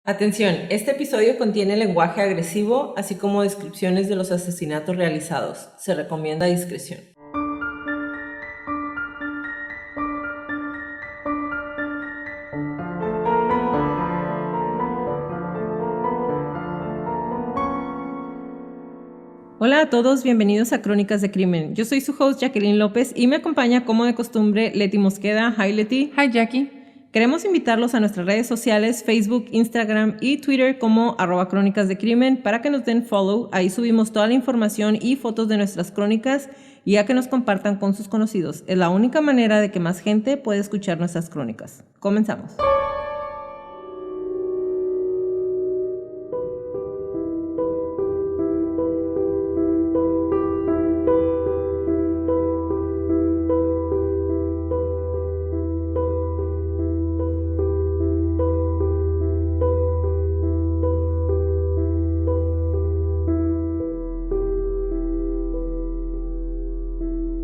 Atención, este episodio contiene lenguaje agresivo, así como descripciones de los asesinatos realizados. Se recomienda discreción. Hola a todos, bienvenidos a Crónicas de Crimen. Yo soy su host Jacqueline López y me acompaña como de costumbre Leti Mosqueda. Hi Leti. Hi Jackie. Queremos invitarlos a nuestras redes sociales, Facebook, Instagram y Twitter como @Crónicas de Crimen para que nos den follow. Ahí subimos toda la información y fotos de nuestras crónicas y a que nos compartan con sus conocidos. Es la única manera de que más gente pueda escuchar nuestras crónicas. Comenzamos.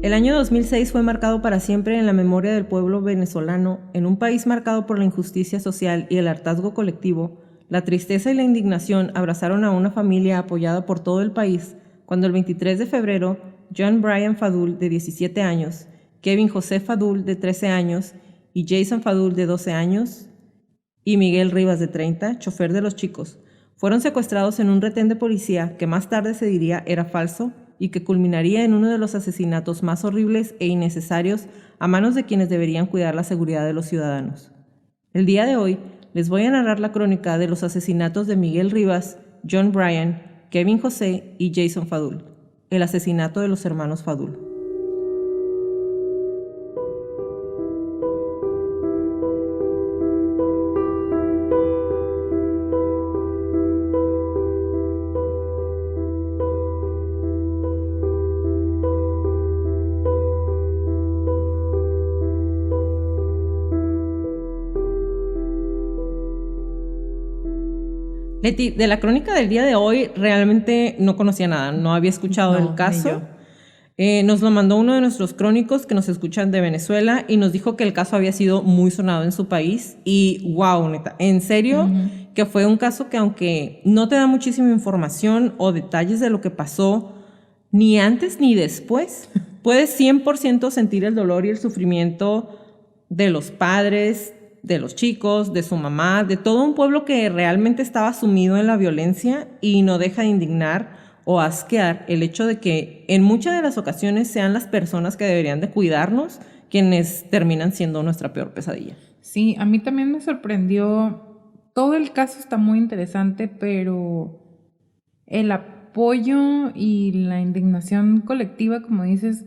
El año 2006 fue marcado para siempre en la memoria del pueblo venezolano. En un país marcado por la injusticia social y el hartazgo colectivo, la tristeza y la indignación abrazaron a una familia apoyada por todo el país cuando el 23 de febrero, John Brian Fadul, de 17 años, Kevin José Fadul, de 13 años, y Jason Fadul, de 12 años, y Miguel Rivas, de 30, chofer de los chicos, fueron secuestrados en un retén de policía que más tarde se diría era falso y que culminaría en uno de los asesinatos más horribles e innecesarios a manos de quienes deberían cuidar la seguridad de los ciudadanos. El día de hoy les voy a narrar la crónica de los asesinatos de Miguel Rivas, John Brian, Kevin José y Jason Fadul, el asesinato de los hermanos Fadul. Leti, de la crónica del día de hoy realmente no conocía nada, no había escuchado el caso. Nos lo mandó uno de nuestros crónicos que nos escuchan de Venezuela y nos dijo que el caso había sido muy sonado en su país y wow, neta, en serio, que fue un caso que aunque no te da muchísima información o detalles de lo que pasó, ni antes ni después, puedes 100% sentir el dolor y el sufrimiento de los padres, de los chicos, de su mamá, de todo un pueblo que realmente estaba sumido en la violencia y no deja de indignar o asquear el hecho de que en muchas de las ocasiones sean las personas que deberían de cuidarnos quienes terminan siendo nuestra peor pesadilla. Sí, a mí también me sorprendió. Todo el caso está muy interesante, pero el apoyo y la indignación colectiva, como dices,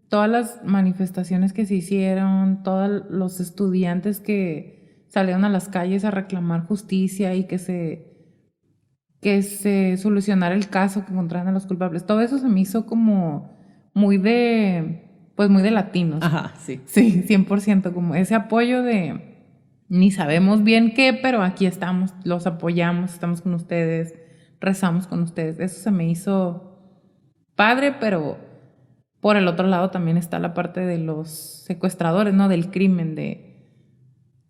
todas las manifestaciones que se hicieron, todos los estudiantes que salieron a las calles a reclamar justicia y que se solucionara el caso, que encontraran a los culpables, todo eso se me hizo como muy de latinos. Ajá, sí. Sí, 100%, como ese apoyo de ni sabemos bien qué, pero aquí estamos, los apoyamos, estamos con ustedes, rezamos con ustedes. Eso se me hizo padre, pero por el otro lado también está la parte de los secuestradores, ¿no? Del crimen, de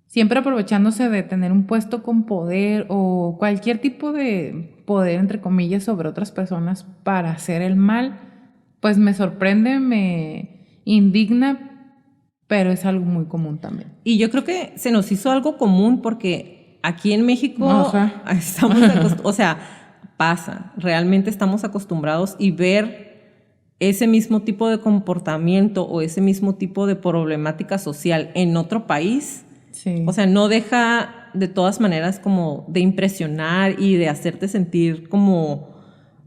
siempre aprovechándose de tener un puesto con poder o cualquier tipo de poder, entre comillas, sobre otras personas para hacer el mal. Pues me sorprende, me indigna, pero es algo muy común también. Y yo creo que se nos hizo algo común porque aquí en México estamos o sea, pasa, realmente estamos acostumbrados y ver ese mismo tipo de comportamiento o ese mismo tipo de problemática social en otro país, sí. O sea, no deja de todas maneras como de impresionar y de hacerte sentir como,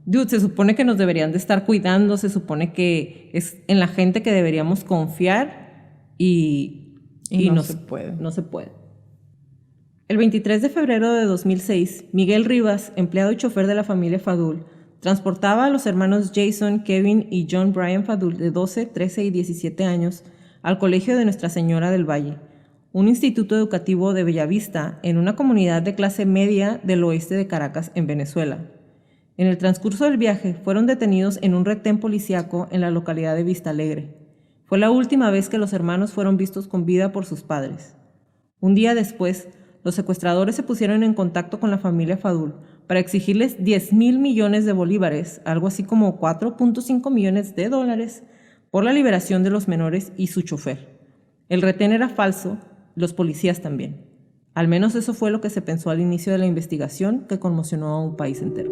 dude, se supone que nos deberían de estar cuidando, se supone que es en la gente que deberíamos confiar y no se puede. No se puede. El 23 de febrero de 2006, Miguel Rivas, empleado y chofer de la familia Fadul, transportaba a los hermanos Jason, Kevin y John Brian Fadul, de 12, 13 y 17 años, al Colegio de Nuestra Señora del Valle, un instituto educativo de Bellavista en una comunidad de clase media del oeste de Caracas, en Venezuela. En el transcurso del viaje, fueron detenidos en un retén policíaco en la localidad de Vista Alegre. Fue la última vez que los hermanos fueron vistos con vida por sus padres. Un día después, los secuestradores se pusieron en contacto con la familia Fadul para exigirles 10,000 millones de bolívares, algo así como 4.5 millones de dólares, por la liberación de los menores y su chofer. El retén era falso, los policías también. Al menos eso fue lo que se pensó al inicio de la investigación, que conmocionó a un país entero.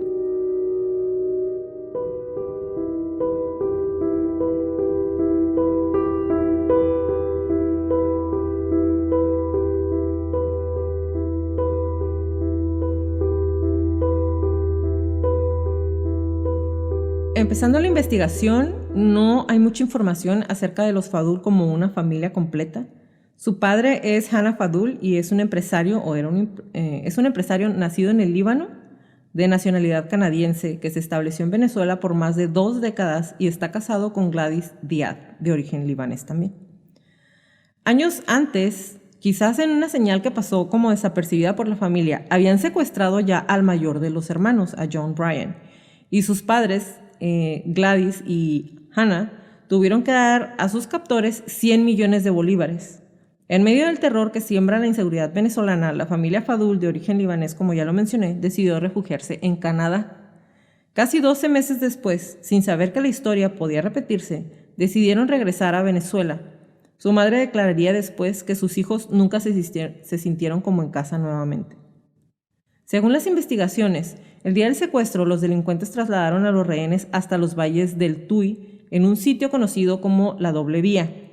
Empezando la investigación, no hay mucha información acerca de los Fadul como una familia completa. Su padre es Hana Fadul y es un empresario, es un empresario nacido en el Líbano, de nacionalidad canadiense, que se estableció en Venezuela por más de 2 décadas y está casado con Gladys Diad, de origen libanés también. Años antes, quizás en una señal que pasó como desapercibida por la familia, habían secuestrado ya al mayor de los hermanos, a John Bryan, y sus padres, Gladys y Hannah, tuvieron que dar a sus captores 100 millones de bolívares. En medio del terror que siembra la inseguridad venezolana, la familia Fadul, de origen libanés, como ya lo mencioné, decidió refugiarse en Canadá. Casi 12 meses después, sin saber que la historia podía repetirse, decidieron regresar a Venezuela. Su madre declararía después que sus hijos nunca se sintieron como en casa nuevamente. Según las investigaciones, el día del secuestro, los delincuentes trasladaron a los rehenes hasta los valles del Tuy, en un sitio conocido como la Doble Vía.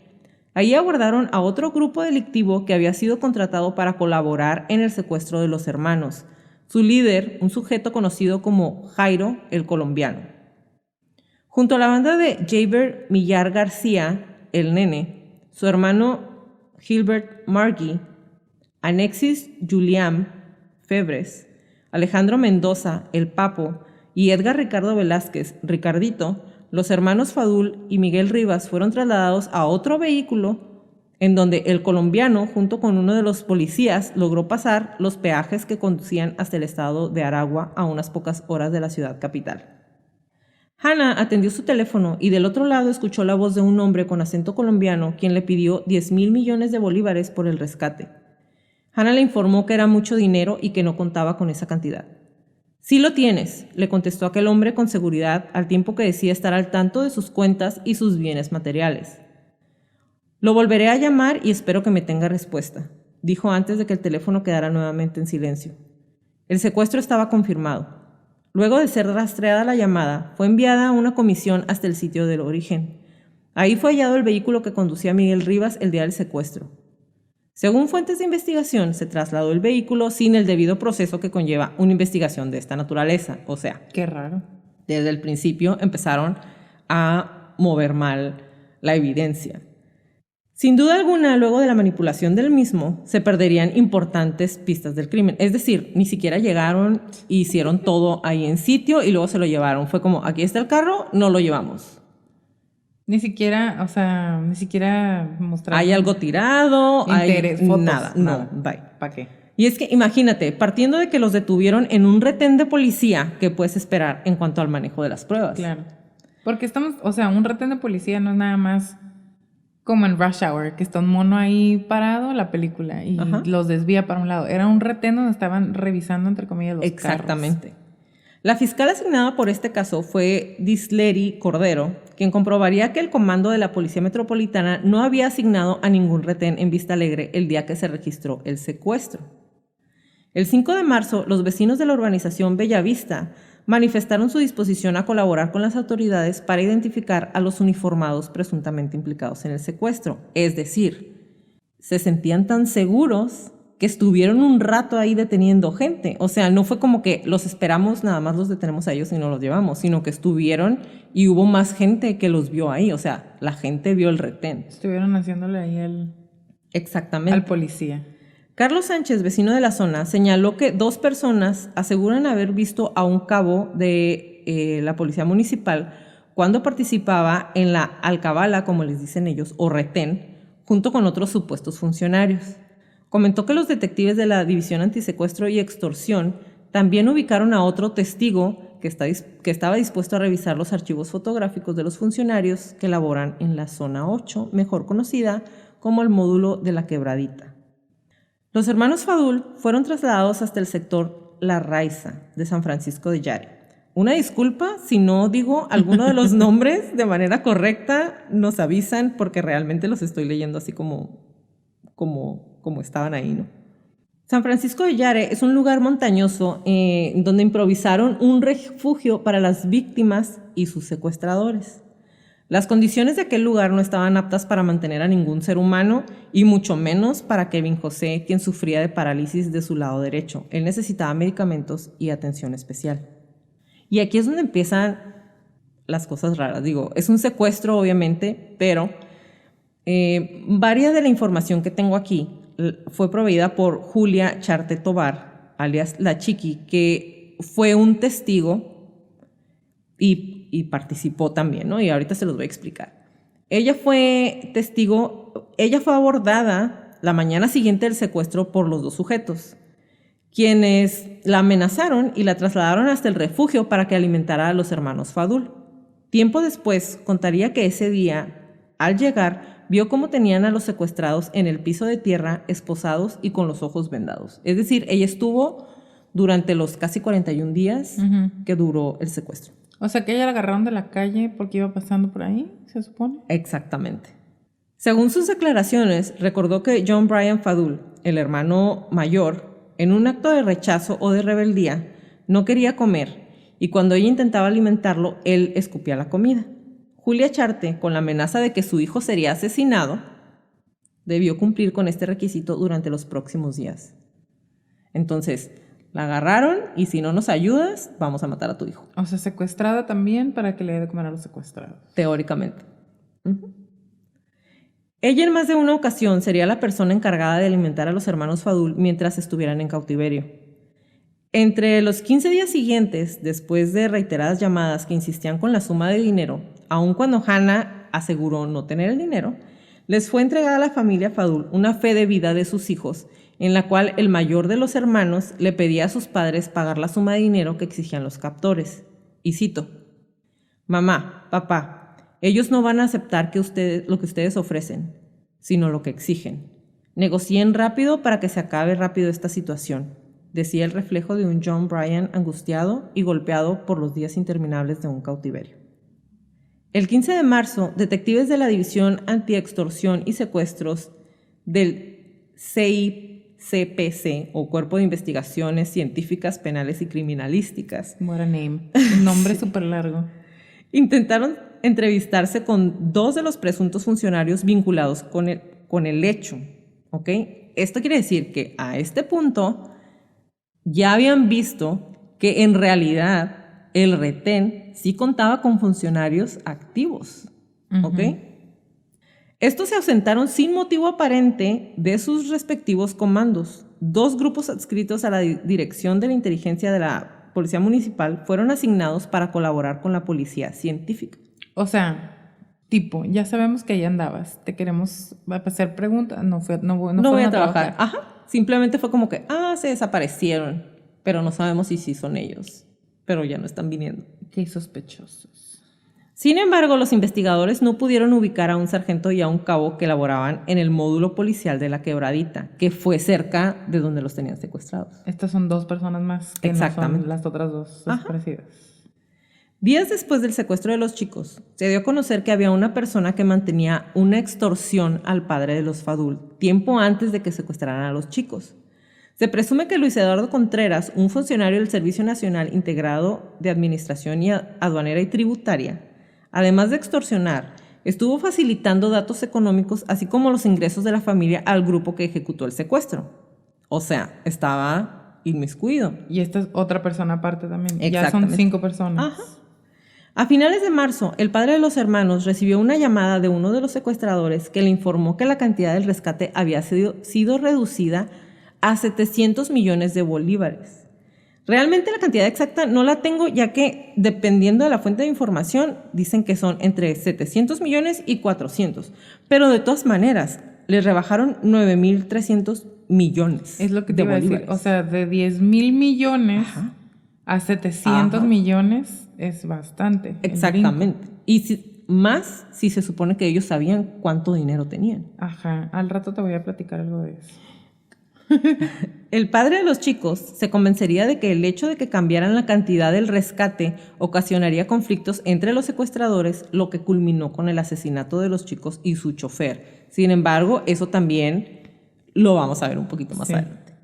Allí abordaron a otro grupo delictivo que había sido contratado para colaborar en el secuestro de los hermanos. Su líder, un sujeto conocido como Jairo, el colombiano. Junto a la banda de Javier Millar García, el Nene, su hermano Gilbert Margui, Alexis Julián Febres, Alejandro Mendoza, el Papo, y Edgar Ricardo Velázquez, Ricardito, los hermanos Fadul y Miguel Rivas fueron trasladados a otro vehículo en donde el colombiano, junto con uno de los policías, logró pasar los peajes que conducían hasta el estado de Aragua, a unas pocas horas de la ciudad capital. Hannah atendió su teléfono y del otro lado escuchó la voz de un hombre con acento colombiano, quien le pidió 10,000 millones de bolívares por el rescate. Hannah le informó que era mucho dinero y que no contaba con esa cantidad. «Sí lo tienes», le contestó aquel hombre con seguridad, al tiempo que decía estar al tanto de sus cuentas y sus bienes materiales. «Lo volveré a llamar y espero que me tenga respuesta», dijo antes de que el teléfono quedara nuevamente en silencio. El secuestro estaba confirmado. Luego de ser rastreada la llamada, fue enviada una comisión hasta el sitio del origen. Ahí fue hallado el vehículo que conducía a Miguel Rivas el día del secuestro. Según fuentes de investigación, se trasladó el vehículo sin el debido proceso que conlleva una investigación de esta naturaleza. O sea, qué raro. Desde el principio empezaron a mover mal la evidencia. Sin duda alguna, luego de la manipulación del mismo, se perderían importantes pistas del crimen. Es decir, ni siquiera llegaron e hicieron todo ahí en sitio y luego se lo llevaron. Fue como, aquí está el carro, no lo llevamos. Ni siquiera mostrar. Hay algo tirado, interés, hay fotos, nada. No, bye. ¿Para qué? Y es que imagínate, partiendo de que los detuvieron en un retén de policía, ¿qué puedes esperar en cuanto al manejo de las pruebas? Claro. Porque un retén de policía no es nada más como en Rush Hour, que está un mono ahí parado, la película, y los desvía para un lado. Era un retén donde estaban revisando, entre comillas, los Exactamente. carros. La fiscal asignada por este caso fue Disleri Cordero, quien comprobaría que el comando de la Policía Metropolitana no había asignado a ningún retén en Vista Alegre el día que se registró el secuestro. El 5 de marzo, los vecinos de la urbanización Bellavista manifestaron su disposición a colaborar con las autoridades para identificar a los uniformados presuntamente implicados en el secuestro. Es decir, se sentían tan seguros que estuvieron un rato ahí deteniendo gente. O sea, no fue como que los esperamos, nada más los detenemos a ellos y no los llevamos, sino que estuvieron y hubo más gente que los vio ahí. O sea, la gente vio el retén. Estuvieron haciéndole ahí Exactamente. al policía. Carlos Sánchez, vecino de la zona, señaló que 2 personas aseguran haber visto a un cabo de la policía municipal cuando participaba en la alcabala, como les dicen ellos, o retén, junto con otros supuestos funcionarios. Comentó que los detectives de la División Antisecuestro y Extorsión también ubicaron a otro testigo que estaba dispuesto a revisar los archivos fotográficos de los funcionarios que laboran en la Zona 8, mejor conocida como el módulo de la Quebradita. Los hermanos Fadul fueron trasladados hasta el sector La Raiza de San Francisco de Yare. Una disculpa si no digo alguno de los nombres de manera correcta, nos avisan porque realmente los estoy leyendo así como estaban ahí, ¿no? San Francisco de Yare es un lugar montañoso donde improvisaron un refugio para las víctimas y sus secuestradores. Las condiciones de aquel lugar no estaban aptas para mantener a ningún ser humano y mucho menos para Kevin José, quien sufría de parálisis de su lado derecho. Él necesitaba medicamentos y atención especial. Y aquí es donde empiezan las cosas raras. Digo, es un secuestro obviamente, pero varias de la información que tengo aquí fue proveída por Julia Charte Tobar, alias La Chiqui, que fue un testigo y participó también, ¿no? Y ahorita se los voy a explicar. Ella fue testigo, ella fue abordada la mañana siguiente del secuestro por los dos sujetos, quienes la amenazaron y la trasladaron hasta el refugio para que alimentara a los hermanos Fadul. Tiempo después contaría que ese día, al llegar, vio cómo tenían a los secuestrados en el piso de tierra, esposados y con los ojos vendados. Es decir, ella estuvo durante los casi 41 días que duró el secuestro. O sea, que ella la agarraron de la calle porque iba pasando por ahí, ¿se supone? Exactamente. Según sus declaraciones, recordó que John Brian Fadul, el hermano mayor, en un acto de rechazo o de rebeldía, no quería comer y cuando ella intentaba alimentarlo, él escupía la comida. Julia Charte, con la amenaza de que su hijo sería asesinado, debió cumplir con este requisito durante los próximos días. Entonces, la agarraron y si no nos ayudas, vamos a matar a tu hijo. O sea, secuestrada también para que le dé de comer a los secuestrados. Teóricamente. Ella en más de una ocasión sería la persona encargada de alimentar a los hermanos Fadul mientras estuvieran en cautiverio. Entre los 15 días siguientes, después de reiteradas llamadas que insistían con la suma de dinero, aun cuando Hannah aseguró no tener el dinero, les fue entregada a la familia Fadul una fe de vida de sus hijos, en la cual el mayor de los hermanos le pedía a sus padres pagar la suma de dinero que exigían los captores. Y cito: «Mamá, papá, ellos no van a aceptar lo que ustedes ofrecen, sino lo que exigen. Negocien rápido para que se acabe rápido esta situación», decía el reflejo de un John Brian angustiado y golpeado por los días interminables de un cautiverio. El 15 de marzo, detectives de la División Antiextorsión y Secuestros del CICPC, o Cuerpo de Investigaciones Científicas, Penales y Criminalísticas. What a name. Un nombre súper largo. Intentaron entrevistarse con dos de los presuntos funcionarios vinculados con el hecho. ¿Ok? Esto quiere decir que a este punto ya habían visto que en realidad el retén sí contaba con funcionarios activos. ¿Ok? Estos se ausentaron sin motivo aparente de sus respectivos comandos. Dos grupos adscritos a la Dirección de la Inteligencia de la Policía Municipal fueron asignados para colaborar con la policía científica. O sea, tipo, ya sabemos que ahí andabas, te queremos hacer preguntas, no voy a trabajar. Ajá, simplemente fue como que, se desaparecieron, pero no sabemos si sí son ellos, pero ya no están viniendo. Qué sospechosos. Sin embargo, los investigadores no pudieron ubicar a un sargento y a un cabo que laboraban en el módulo policial de La Quebradita, que fue cerca de donde los tenían secuestrados. Estas son dos personas más que no son las otras dos desaparecidas. Días después del secuestro de los chicos, se dio a conocer que había una persona que mantenía una extorsión al padre de los Fadul, tiempo antes de que secuestraran a los chicos. Se presume que Luis Eduardo Contreras, un funcionario del Servicio Nacional Integrado de Administración Aduanera y Tributaria, además de extorsionar, estuvo facilitando datos económicos, así como los ingresos de la familia al grupo que ejecutó el secuestro. O sea, estaba inmiscuido. Y esta es otra persona aparte también. Ya son 5 personas. Ajá. A finales de marzo, el padre de los hermanos recibió una llamada de uno de los secuestradores que le informó que la cantidad del rescate había sido reducida a 700 millones de bolívares. Realmente la cantidad exacta no la tengo, ya que dependiendo de la fuente de información, dicen que son entre 700 millones y 400. Pero de todas maneras, les rebajaron 9.300 millones. Es lo que te iba a decir. O sea, de 10,000 millones a 700 millones es bastante. Exactamente. Y más si se supone que ellos sabían cuánto dinero tenían. Ajá. Al rato te voy a platicar algo de eso. El padre de los chicos se convencería de que el hecho de que cambiaran la cantidad del rescate ocasionaría conflictos entre los secuestradores, lo que culminó con el asesinato de los chicos y su chofer. Sin embargo, eso también lo vamos a ver un poquito más adelante.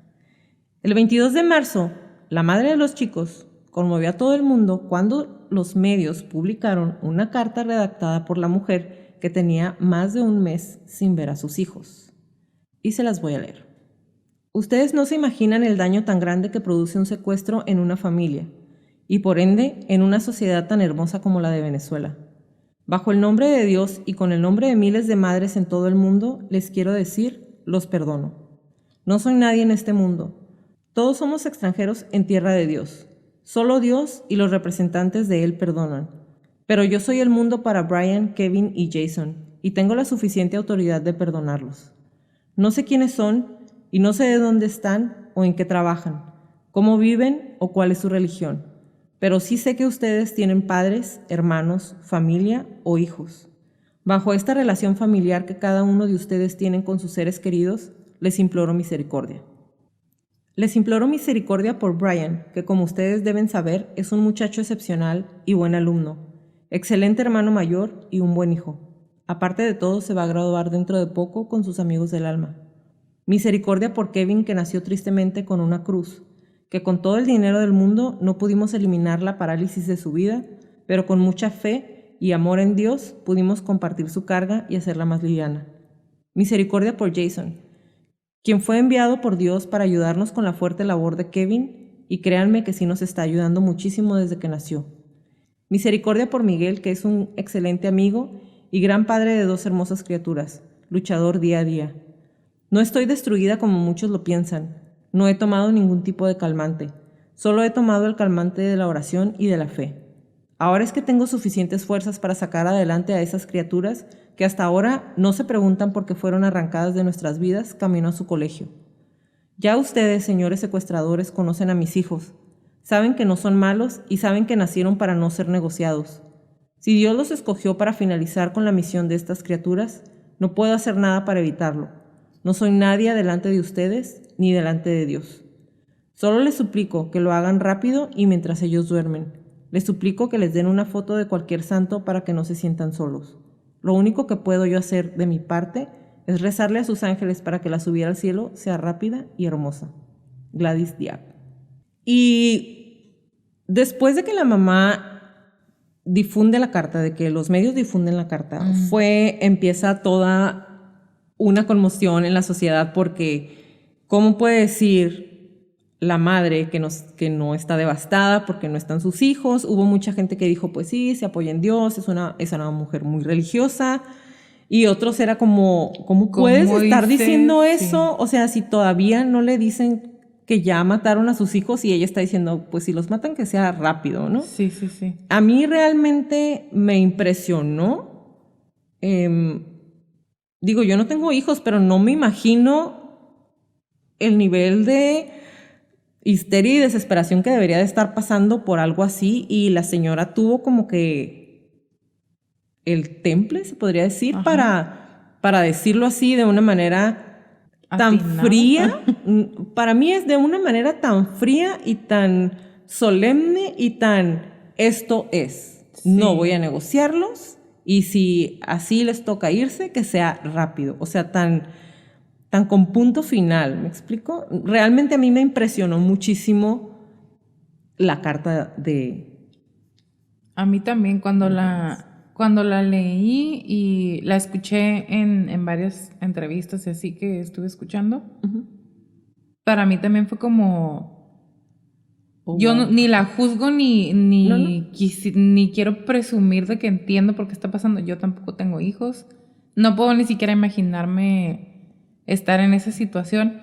El 22 de marzo, la madre de los chicos conmovió a todo el mundo cuando los medios publicaron una carta redactada por la mujer que tenía más de un mes sin ver a sus hijos. Y se las voy a leer. Ustedes no se imaginan el daño tan grande que produce un secuestro en una familia y por ende en una sociedad tan hermosa como la de Venezuela. Bajo el nombre de Dios y con el nombre de miles de madres en todo el mundo, les quiero decir, los perdono. No soy nadie en este mundo. Todos somos extranjeros en tierra de Dios. Solo Dios y los representantes de Él perdonan. Pero yo soy el mundo para Brian, Kevin y Jason y tengo la suficiente autoridad de perdonarlos. No sé quiénes son y no sé de dónde están o en qué trabajan, cómo viven o cuál es su religión, pero sí sé que ustedes tienen padres, hermanos, familia o hijos. Bajo esta relación familiar que cada uno de ustedes tiene con sus seres queridos, les imploro misericordia. Les imploro misericordia por Brian, que como ustedes deben saber, es un muchacho excepcional y buen alumno, excelente hermano mayor y un buen hijo. Aparte de todo, se va a graduar dentro de poco con sus amigos del alma. Misericordia por Kevin, que nació tristemente con una cruz, que con todo el dinero del mundo no pudimos eliminar la parálisis de su vida, pero con mucha fe y amor en Dios pudimos compartir su carga y hacerla más liviana. Misericordia por Jason, quien fue enviado por Dios para ayudarnos con la fuerte labor de Kevin, y créanme que sí nos está ayudando muchísimo desde que nació. Misericordia por Miguel, que es un excelente amigo y gran padre de dos hermosas criaturas, luchador día a día. No estoy destruida como muchos lo piensan. No he tomado ningún tipo de calmante. Solo he tomado el calmante de la oración y de la fe. Ahora es que tengo suficientes fuerzas para sacar adelante a esas criaturas que hasta ahora no se preguntan por qué fueron arrancadas de nuestras vidas camino a su colegio. Ya ustedes, señores secuestradores, conocen a mis hijos. Saben que no son malos y saben que nacieron para no ser negociados. Si Dios los escogió para finalizar con la misión de estas criaturas, no puedo hacer nada para evitarlo. No soy nadie delante de ustedes ni delante de Dios. Solo les suplico que lo hagan rápido y mientras ellos duermen. Les suplico que les den una foto de cualquier santo para que no se sientan solos. Lo único que puedo yo hacer de mi parte es rezarle a sus ángeles para que la subida al cielo sea rápida y hermosa. Gladys Diab. Y después de que la mamá difunde la carta, de que los medios difunden la carta, empieza toda una conmoción en la sociedad porque ¿cómo puede decir la madre que no está devastada porque no están sus hijos? Hubo mucha gente que dijo, pues sí, se apoya en Dios, es una mujer muy religiosa. Y otros era como, ¿cómo puedes estar diciendo eso? Sí. O sea, si todavía no le dicen que ya mataron a sus hijos y ella está diciendo, pues si los matan que sea rápido, ¿no? Sí, sí, sí. A mí realmente me impresionó. Digo, yo no tengo hijos, pero no me imagino el nivel de histeria y desesperación que debería de estar pasando por algo así. Y la señora tuvo como que el temple, se podría decir, para decirlo así de una manera tan fría. Para mí es de una manera tan fría y tan solemne y tan esto es. Sí. No voy a negociarlos. Y si así les toca irse, que sea rápido, o sea, tan con punto final, ¿me explico? Realmente a mí me impresionó muchísimo la carta de... A mí también cuando la leí y la escuché en varias entrevistas y así que estuve escuchando, para mí también fue como... Yo ni la juzgo ni quiero presumir de que entiendo por qué está pasando. Yo tampoco tengo hijos. No puedo ni siquiera imaginarme estar en esa situación.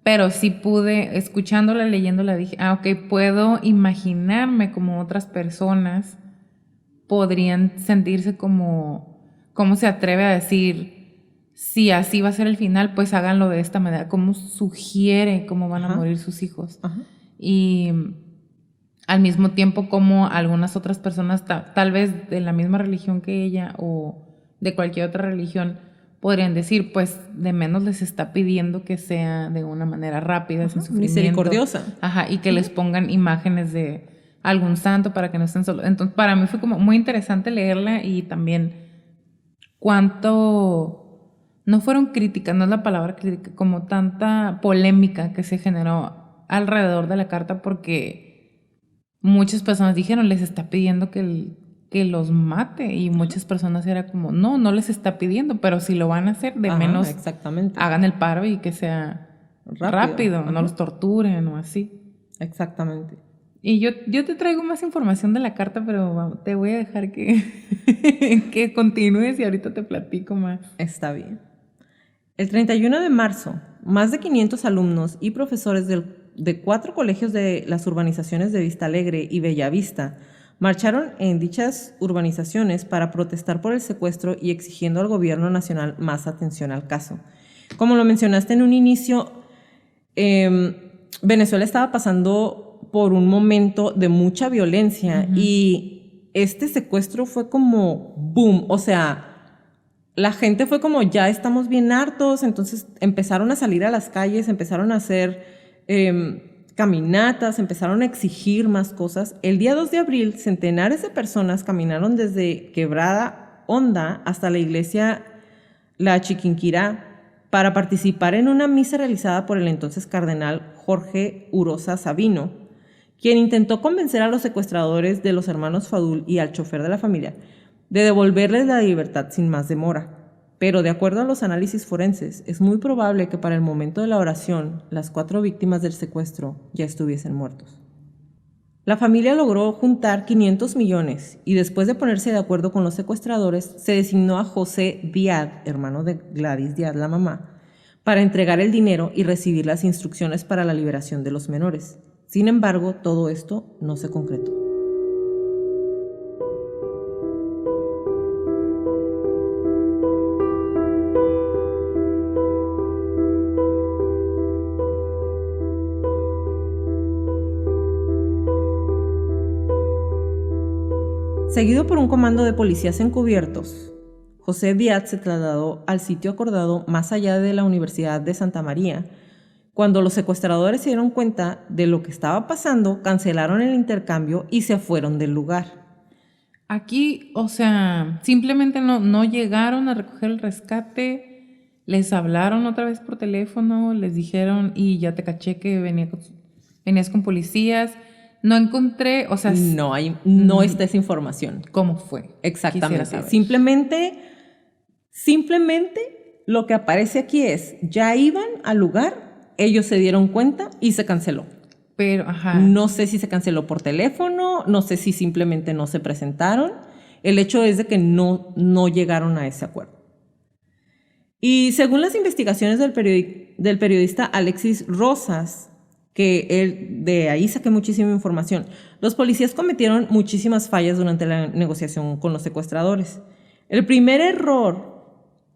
Pero sí pude, escuchándola, leyéndola, dije, ok, puedo imaginarme como otras personas podrían sentirse como se atreve a decir, si así va a ser el final, pues háganlo de esta manera. Cómo sugiere cómo van a morir sus hijos. Y al mismo tiempo como algunas otras personas, tal vez de la misma religión que ella o de cualquier otra religión, podrían decir, pues de menos les está pidiendo que sea de una manera rápida, sin sufrimiento. Misericordiosa. Ajá, y que les pongan imágenes de algún santo para que no estén solos. Entonces, para mí fue como muy interesante leerla y también cuánto, no fueron críticas, no es la palabra crítica, como tanta polémica que se generó alrededor de la carta porque muchas personas dijeron, les está pidiendo que los mate, y muchas personas era como, no les está pidiendo, pero si lo van a hacer, de menos exactamente. hagan el paro y que sea rápido no los torturen o así. Exactamente. Y yo te traigo más información de la carta, pero te voy a dejar que continúes y ahorita te platico más. Está bien. El 31 de marzo, más de 500 alumnos y profesores de 4 colegios de las urbanizaciones de Vista Alegre y Bellavista marcharon en dichas urbanizaciones para protestar por el secuestro y exigiendo al gobierno nacional más atención al caso. Como lo mencionaste en un inicio, Venezuela estaba pasando por un momento de mucha violencia y este secuestro fue como boom, o sea, la gente fue como ya estamos bien hartos, entonces empezaron a salir a las calles, empezaron a hacer caminatas, empezaron a exigir más cosas. El día 2 de abril, centenares de personas caminaron desde Quebrada Honda hasta la iglesia La Chiquinquirá para participar en una misa realizada por el entonces cardenal Jorge Urosa Sabino, quien intentó convencer a los secuestradores de los hermanos Fadul y al chofer de la familia de devolverles la libertad sin más demora. Pero de acuerdo a los análisis forenses, es muy probable que para el momento de la oración, las 4 víctimas del secuestro ya estuviesen muertos. La familia logró juntar 500 millones y después de ponerse de acuerdo con los secuestradores, se designó a José Díaz, hermano de Gladys Díaz, la mamá, para entregar el dinero y recibir las instrucciones para la liberación de los menores. Sin embargo, todo esto no se concretó. Seguido por un comando de policías encubiertos, José Díaz se trasladó al sitio acordado más allá de la Universidad de Santa María. Cuando los secuestradores se dieron cuenta de lo que estaba pasando, cancelaron el intercambio y se fueron del lugar. Aquí, o sea, simplemente no llegaron a recoger el rescate, les hablaron otra vez por teléfono, les dijeron, y ya te caché que venías con policías. No encontré, o sea... No está esa información. ¿Cómo fue? Exactamente. Simplemente lo que aparece aquí es, ya iban al lugar, ellos se dieron cuenta y se canceló. Pero, ajá. No sé si se canceló por teléfono, no sé si simplemente no se presentaron. El hecho es de que no llegaron a ese acuerdo. Y según las investigaciones del periodista Alexis Rosas, que él, de ahí saqué muchísima información, los policías cometieron muchísimas fallas durante la negociación con los secuestradores. El primer error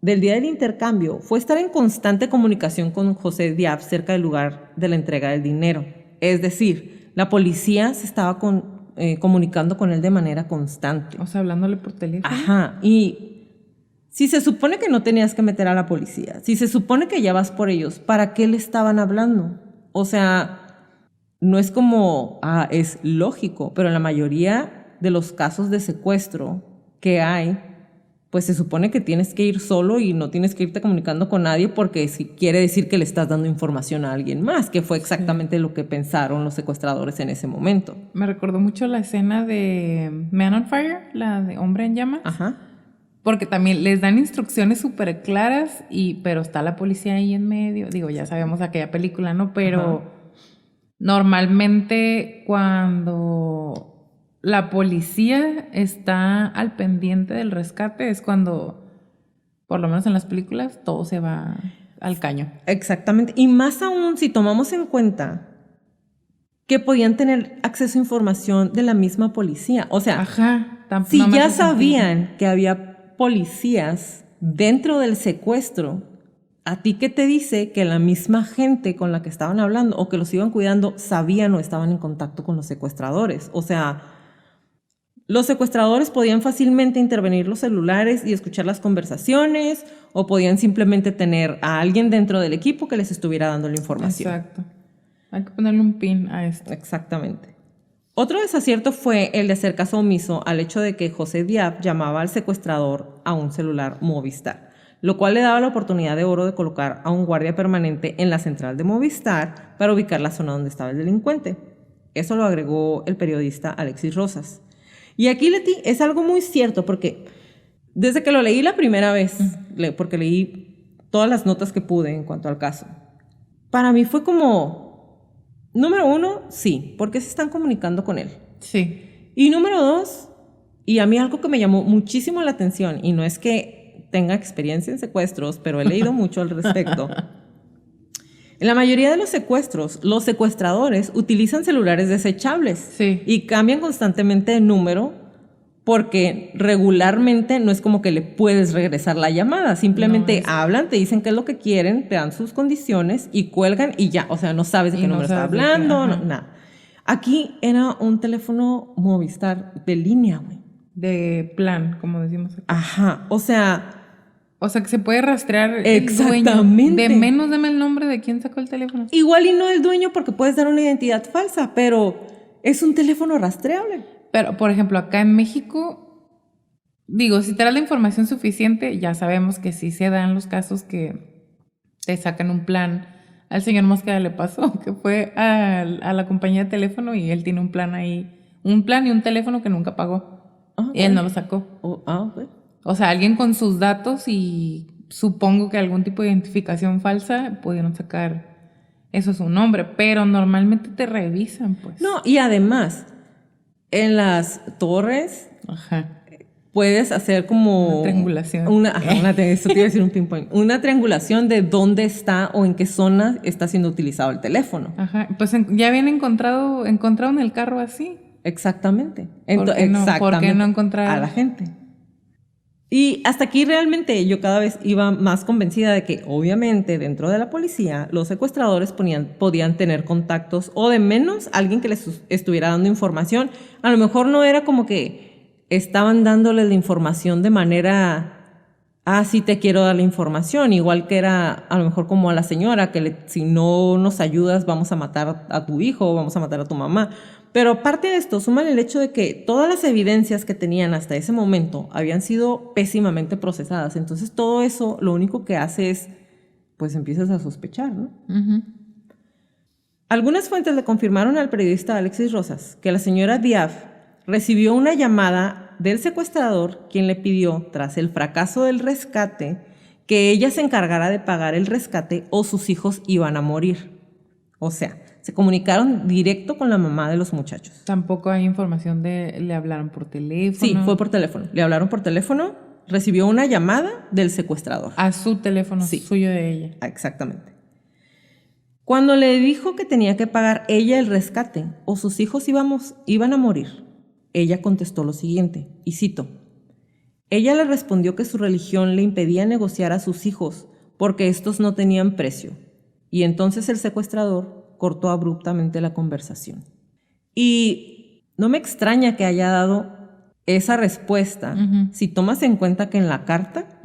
del día del intercambio fue estar en constante comunicación con José Díaz cerca del lugar de la entrega del dinero. Es decir, la policía se estaba comunicando con él de manera constante. O sea, hablándole por teléfono. Ajá, y si se supone que no tenías que meter a la policía, si se supone que ya vas por ellos, ¿para qué le estaban hablando? O sea, no es como, es lógico, pero en la mayoría de los casos de secuestro que hay, pues se supone que tienes que ir solo y no tienes que irte comunicando con nadie porque quiere decir que le estás dando información a alguien más, que fue exactamente lo que pensaron los secuestradores en ese momento. Me recordó mucho la escena de Man on Fire, la de Hombre en Llamas. Ajá. Porque también les dan instrucciones súper claras, pero está la policía ahí en medio. Digo, ya sabemos aquella película, ¿no? Pero normalmente cuando la policía está al pendiente del rescate es cuando, por lo menos en las películas, todo se va al caño. Exactamente. Y más aún si tomamos en cuenta que podían tener acceso a información de la misma policía. O sea, si ya sabían que había policías dentro del secuestro, ¿a ti qué te dice que la misma gente con la que estaban hablando o que los iban cuidando sabían o estaban en contacto con los secuestradores? O sea, Los secuestradores podían fácilmente intervenir los celulares y escuchar las conversaciones, o podían simplemente tener a alguien dentro del equipo que les estuviera dando la información. Exacto. Hay que ponerle un pin a esto. Exactamente. Otro desacierto fue el de hacer caso omiso al hecho de que José Diab llamaba al secuestrador a un celular Movistar, lo cual le daba la oportunidad de oro de colocar a un guardia permanente en la central de Movistar para ubicar la zona donde estaba el delincuente. Eso lo agregó el periodista Alexis Rosas. Y aquí, Leti, es algo muy cierto, porque desde que lo leí la primera vez, porque leí todas las notas que pude en cuanto al caso, para mí fue como, número uno, sí, porque se están comunicando con él. Sí. Y número dos, y a mí algo que me llamó muchísimo la atención, y no es que tenga experiencia en secuestros, pero he leído mucho al respecto. En la mayoría de los secuestros, los secuestradores utilizan celulares desechables. Sí. Y cambian constantemente de número porque regularmente no es como que le puedes regresar la llamada. Simplemente hablan, te dicen qué es lo que quieren, te dan sus condiciones y cuelgan y ya. O sea, no sabes de qué número está hablando, nada. Aquí era un teléfono Movistar de línea, güey. De plan, como decimos aquí. Ajá, o sea, que se puede rastrear exactamente. El dueño. De menos dame el nombre de quién sacó el teléfono. Igual y no el dueño porque puedes dar una identidad falsa, pero es un teléfono rastreable. Pero, por ejemplo, acá en México, digo, si te das la información suficiente, ya sabemos que sí se dan los casos que te sacan un plan. Al señor Mosqueda le pasó, que fue a la compañía de teléfono y él tiene un plan ahí, un plan y un teléfono que nunca pagó. Y él no lo sacó. Okay. O sea, alguien con sus datos y supongo que algún tipo de identificación falsa pudieron sacar eso es un nombre, pero normalmente te revisan, pues. No, y además, en las torres puedes hacer como una triangulación. Eso te iba a decir un pinpoint. Una triangulación de dónde está o en qué zona está siendo utilizado el teléfono. Ajá. Pues ya habían encontrado en el carro así. Exactamente. ¿Por qué no encontrar a la gente? Y hasta aquí realmente yo cada vez iba más convencida de que obviamente dentro de la policía los secuestradores podían tener contactos o de menos alguien que les estuviera dando información. A lo mejor no era como que estaban dándole la información de manera, sí te quiero dar la información, igual que era a lo mejor como a la señora que si no nos ayudas vamos a matar a tu hijo o vamos a matar a tu mamá. Pero aparte de esto, suman el hecho de que todas las evidencias que tenían hasta ese momento habían sido pésimamente procesadas. Entonces todo eso lo único que hace es, pues empiezas a sospechar, ¿no? Uh-huh. Algunas fuentes le confirmaron al periodista Alexis Rosas que la señora Diab recibió una llamada del secuestrador, quien le pidió, tras el fracaso del rescate, que ella se encargara de pagar el rescate o sus hijos iban a morir. O sea, se comunicaron directo con la mamá de los muchachos. Tampoco hay información le hablaron por teléfono. Sí, fue por teléfono. Le hablaron por teléfono, recibió una llamada del secuestrador. A su teléfono, sí. Suyo de ella. Exactamente. Cuando le dijo que tenía que pagar ella el rescate o sus hijos iban a morir, ella contestó lo siguiente, y cito, ella le respondió que su religión le impedía negociar a sus hijos porque estos no tenían precio. Y entonces el secuestrador cortó abruptamente la conversación. Y no me extraña que haya dado esa respuesta si tomas en cuenta que en la carta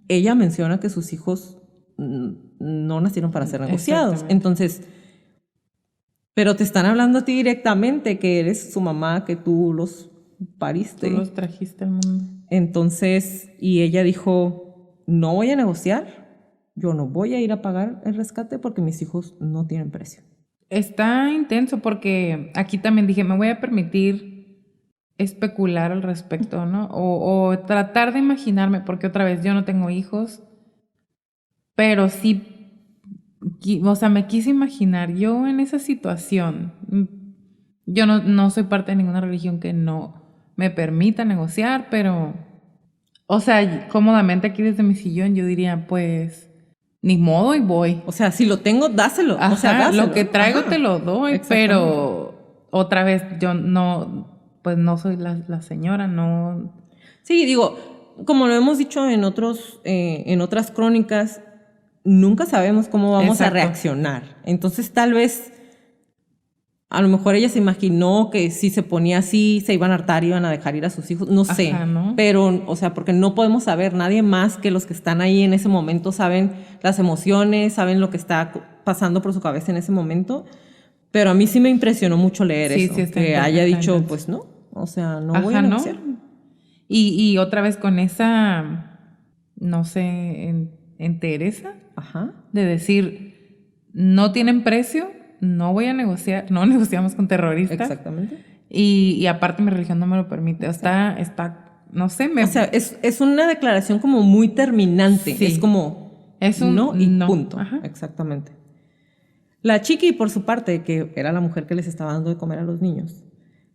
ella menciona que sus hijos no nacieron para ser negociados. Entonces, pero te están hablando a ti directamente que eres su mamá, que tú los pariste. Tú los trajiste al mundo. Entonces, y ella dijo, no voy a negociar. Yo no voy a ir a pagar el rescate porque mis hijos no tienen precio. Está intenso porque aquí también dije, me voy a permitir especular al respecto, ¿no? O tratar de imaginarme, porque otra vez yo no tengo hijos, pero sí, me quise imaginar yo en esa situación. Yo no soy parte de ninguna religión que no me permita negociar, pero, cómodamente aquí desde mi sillón yo diría, pues, ni modo y voy. O sea, si lo tengo, dáselo. Ajá, o sea, dáselo. Lo que traigo te lo doy, pero otra vez yo no soy la señora, no. Sí, digo, como lo hemos dicho en otras crónicas, nunca sabemos cómo vamos a reaccionar. Entonces, tal vez A lo mejor ella se imaginó que si se ponía así se iban a hartar y iban a dejar ir a sus hijos, no sé. Ajá, ¿no? Pero, o sea, porque no podemos saber, nadie más que los que están ahí en ese momento saben las emociones, saben lo que está pasando por su cabeza en ese momento. Pero a mí sí me impresionó mucho leer eso, Sí, que haya dicho, pues no, o sea, no voy a negociar. ¿No? Y otra vez con esa, no sé, entereza Ajá. de decir, no tienen precio, no voy a negociar, no negociamos con terroristas. Exactamente. Y aparte mi religión no me lo permite. Está, no sé, O sea, es una declaración como muy terminante. Sí. Es como es un no y no. Punto. Ajá. Exactamente. La Chiqui, por su parte, que era la mujer que les estaba dando de comer a los niños,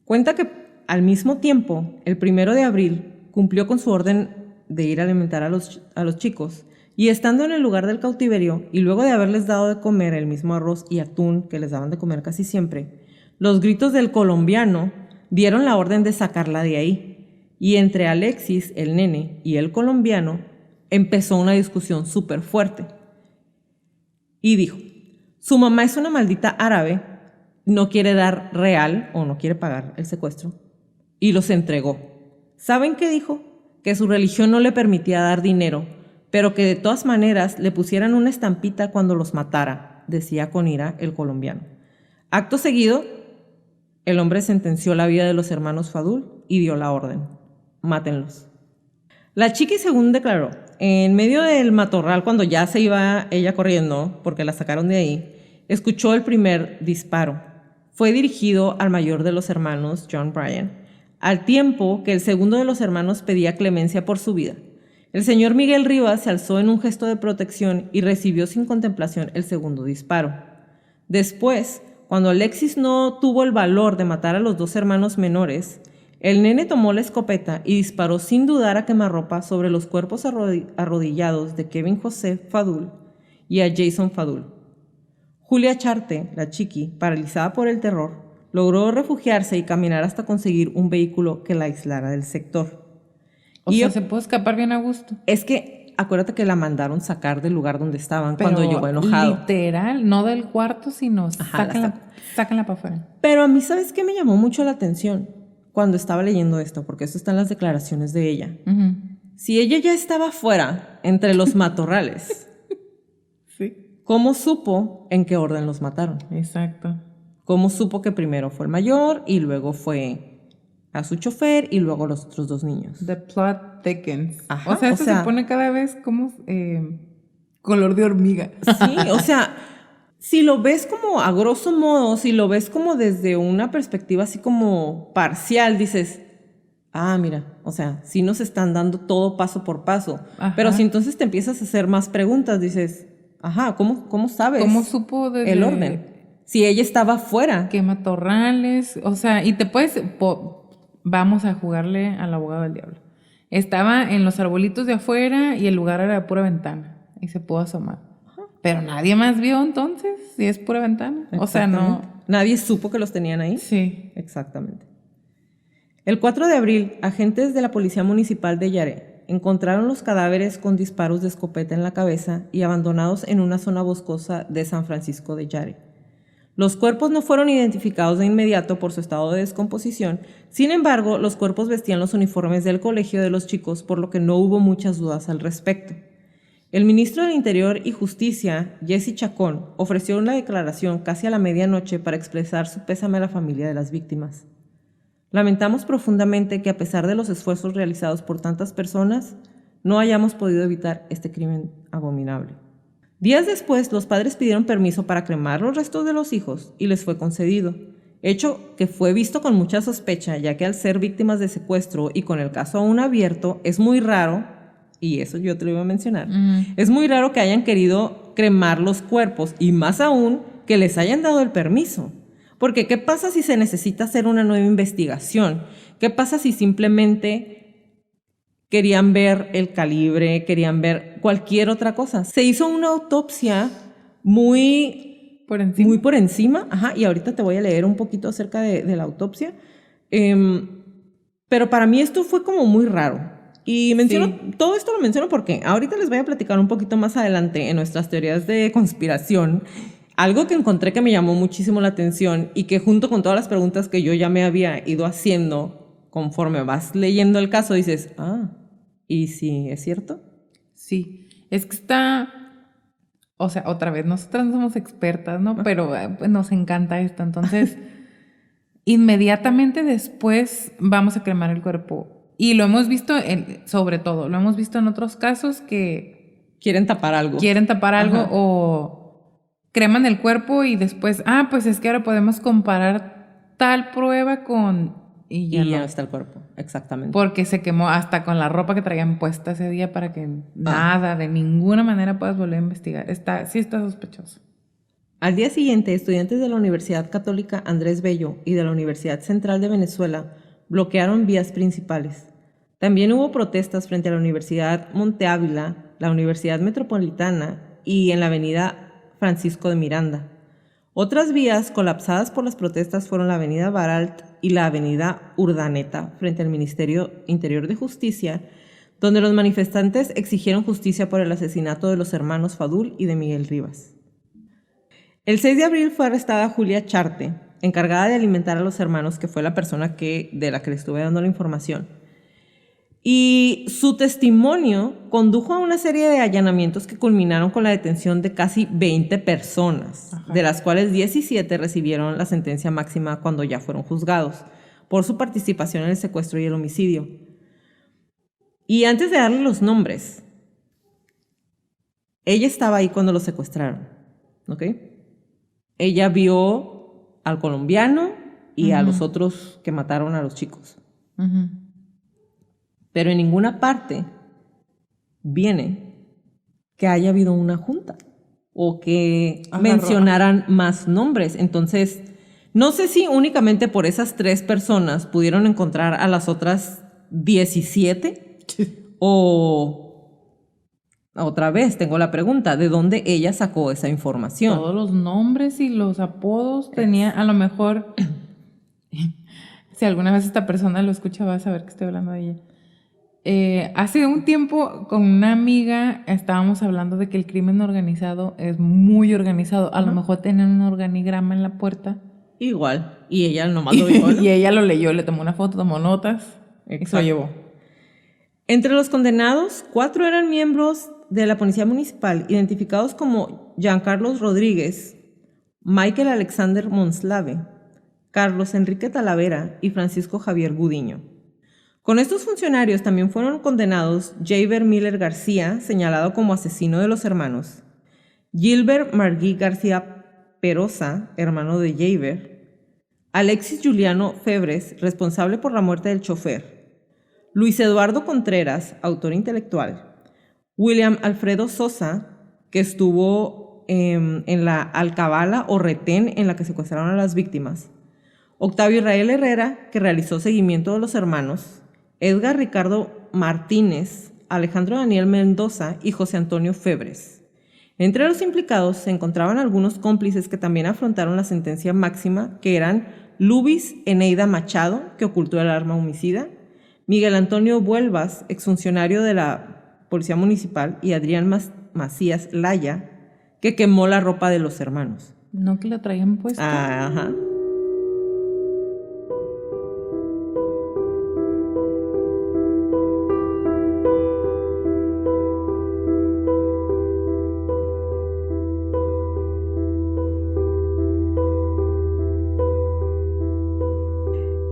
cuenta que al mismo tiempo, el 1 de abril, cumplió con su orden de ir a alimentar a los chicos, y estando en el lugar del cautiverio, y luego de haberles dado de comer el mismo arroz y atún que les daban de comer casi siempre, los gritos del colombiano dieron la orden de sacarla de ahí, y entre Alexis, el nene, y el colombiano, empezó una discusión súper fuerte. Y dijo: su mamá es una maldita árabe, no quiere dar real o no quiere pagar el secuestro, y los entregó. ¿Saben qué dijo? Que su religión no le permitía dar dinero, pero que de todas maneras le pusieran una estampita cuando los matara, decía con ira el colombiano. Acto seguido, el hombre sentenció la vida de los hermanos Fadul y dio la orden: mátenlos. La Chiqui, según declaró, en medio del matorral, cuando ya se iba ella corriendo, porque la sacaron de ahí, escuchó el primer disparo. Fue dirigido al mayor de los hermanos, John Bryan, al tiempo que el segundo de los hermanos pedía clemencia por su vida. El señor Miguel Rivas se alzó en un gesto de protección y recibió sin contemplación el segundo disparo. Después, cuando Alexis no tuvo el valor de matar a los 2 hermanos menores, el nene tomó la escopeta y disparó sin dudar a quemarropa sobre los cuerpos arrodillados de Kevin José Fadul y a Jason Fadul. Julia Charte, la Chiqui, paralizada por el terror, logró refugiarse y caminar hasta conseguir un vehículo que la aislara del sector. O sea, se pudo escapar bien a gusto. Es que acuérdate que la mandaron sacar del lugar donde estaban. Pero cuando llegó enojado. Literal, no del cuarto, sino sácanla para afuera. Pero a mí, ¿sabes qué me llamó mucho la atención cuando estaba leyendo esto? Porque esto está en las declaraciones de ella. Uh-huh. Si ella ya estaba afuera, entre los matorrales, sí. ¿Cómo supo en qué orden los mataron? Exacto. ¿Cómo supo que primero fue el mayor y luego fue a su chofer y luego los otros 2 niños? The plot thickens. Ajá, o sea, esto se pone cada vez como color de hormiga. Sí, o sea, si lo ves como a grosso modo, si lo ves como desde una perspectiva así como parcial, dices, mira, o sea, sí nos están dando todo paso por paso. Ajá. Pero si entonces te empiezas a hacer más preguntas, dices, ¿cómo sabes? ¿Cómo supo desde el orden? Si ella estaba afuera. Que matorrales, o sea, y te puedes... vamos a jugarle al abogado del diablo. Estaba en los arbolitos de afuera y el lugar era de pura ventana y se pudo asomar. Ajá. Pero nadie más vio entonces si es pura ventana. O sea, no... Nadie supo que los tenían ahí. Sí. Exactamente. El 4 de abril, agentes de la Policía Municipal de Yare encontraron los cadáveres con disparos de escopeta en la cabeza y abandonados en una zona boscosa de San Francisco de Yare. Los cuerpos no fueron identificados de inmediato por su estado de descomposición, sin embargo, los cuerpos vestían los uniformes del colegio de los chicos, por lo que no hubo muchas dudas al respecto. El ministro del Interior y Justicia, Jesse Chacón, ofreció una declaración casi a la medianoche para expresar su pésame a la familia de las víctimas. Lamentamos profundamente que a pesar de los esfuerzos realizados por tantas personas, no hayamos podido evitar este crimen abominable. Días después, los padres pidieron permiso para cremar los restos de los hijos y les fue concedido, hecho que fue visto con mucha sospecha, ya que al ser víctimas de secuestro y con el caso aún abierto, es muy raro, y eso yo te lo iba a mencionar, es muy raro que hayan querido cremar los cuerpos y más aún que les hayan dado el permiso. Porque ¿qué pasa si se necesita hacer una nueva investigación? ¿Qué pasa si simplemente querían ver el calibre, querían ver cualquier otra cosa? Se hizo una autopsia muy por encima. Ajá, y ahorita te voy a leer un poquito acerca de la autopsia. Pero para mí esto fue como muy raro. Y todo esto lo menciono porque ahorita les voy a platicar un poquito más adelante en nuestras teorías de conspiración Algo que encontré que me llamó muchísimo la atención y que junto con todas las preguntas que yo ya me había ido haciendo conforme vas leyendo el caso, dices, ¿y si es cierto? Sí, es que o sea, otra vez, nosotras no somos expertas, ¿no? Pero pues, nos encanta esto, entonces inmediatamente después vamos a cremar el cuerpo. Y lo hemos visto, sobre todo, lo hemos visto en otros casos que... Quieren tapar algo. O creman el cuerpo y después, pues es que ahora podemos comparar tal prueba con... Y ya no está el cuerpo, exactamente. Porque se quemó hasta con la ropa que traían puesta ese día para que nada, de ninguna manera puedas volver a investigar. Sí está sospechoso. Al día siguiente, estudiantes de la Universidad Católica Andrés Bello y de la Universidad Central de Venezuela bloquearon vías principales. También hubo protestas frente a la Universidad Monte Ávila, la Universidad Metropolitana y en la avenida Francisco de Miranda. Otras vías colapsadas por las protestas fueron la avenida Baralt y la avenida Urdaneta frente al Ministerio Interior de Justicia, donde los manifestantes exigieron justicia por el asesinato de los hermanos Fadul y de Miguel Rivas. El 6 de abril fue arrestada Julia Charte, encargada de alimentar a los hermanos, que fue la persona de la que le estuve dando la información. Y su testimonio condujo a una serie de allanamientos que culminaron con la detención de casi 20 personas, de las cuales 17 recibieron la sentencia máxima cuando ya fueron juzgados, por su participación en el secuestro y el homicidio. Y antes de darle los nombres, ella estaba ahí cuando los secuestraron, ¿ok? Ella vio al colombiano y a los otros que mataron a los chicos. Pero en ninguna parte viene que haya habido una junta o que mencionaran más nombres. Entonces, no sé si únicamente por esas 3 personas pudieron encontrar a las otras 17 o otra vez tengo la pregunta, ¿de dónde ella sacó esa información? Todos los nombres y los apodos tenía, a lo mejor, si alguna vez esta persona lo escucha va a saber que estoy hablando de ella. Hace un tiempo con una amiga estábamos hablando de que el crimen organizado es muy organizado. A lo mejor tenían un organigrama en la puerta. Igual. Y ella nomás lo vio, ¿no? Y ella lo leyó, le tomó una foto, tomó notas. Y se lo llevó. Entre los condenados, 4 eran miembros de la Policía Municipal, identificados como Giancarlos Rodríguez, Michael Alexander Monslave, Carlos Enrique Talavera y Francisco Javier Gudiño. Con estos funcionarios también fueron condenados Javier Miller García, señalado como asesino de los hermanos, Gilbert Margui García Perosa, hermano de Javier, Alexis Juliano Febres, responsable por la muerte del chofer, Luis Eduardo Contreras, autor intelectual, William Alfredo Sosa, que estuvo en la alcabala o retén en la que secuestraron a las víctimas, Octavio Israel Herrera, que realizó seguimiento de los hermanos, Edgar Ricardo Martínez, Alejandro Daniel Mendoza y José Antonio Febres. Entre los implicados se encontraban algunos cómplices que también afrontaron la sentencia máxima, que eran Lubis Eneida Machado, que ocultó el arma homicida, Miguel Antonio Vuelvas, exfuncionario de la Policía Municipal, y Adrián Macías Laya, que quemó la ropa de los hermanos. ¿No que la traían puesta? Ajá.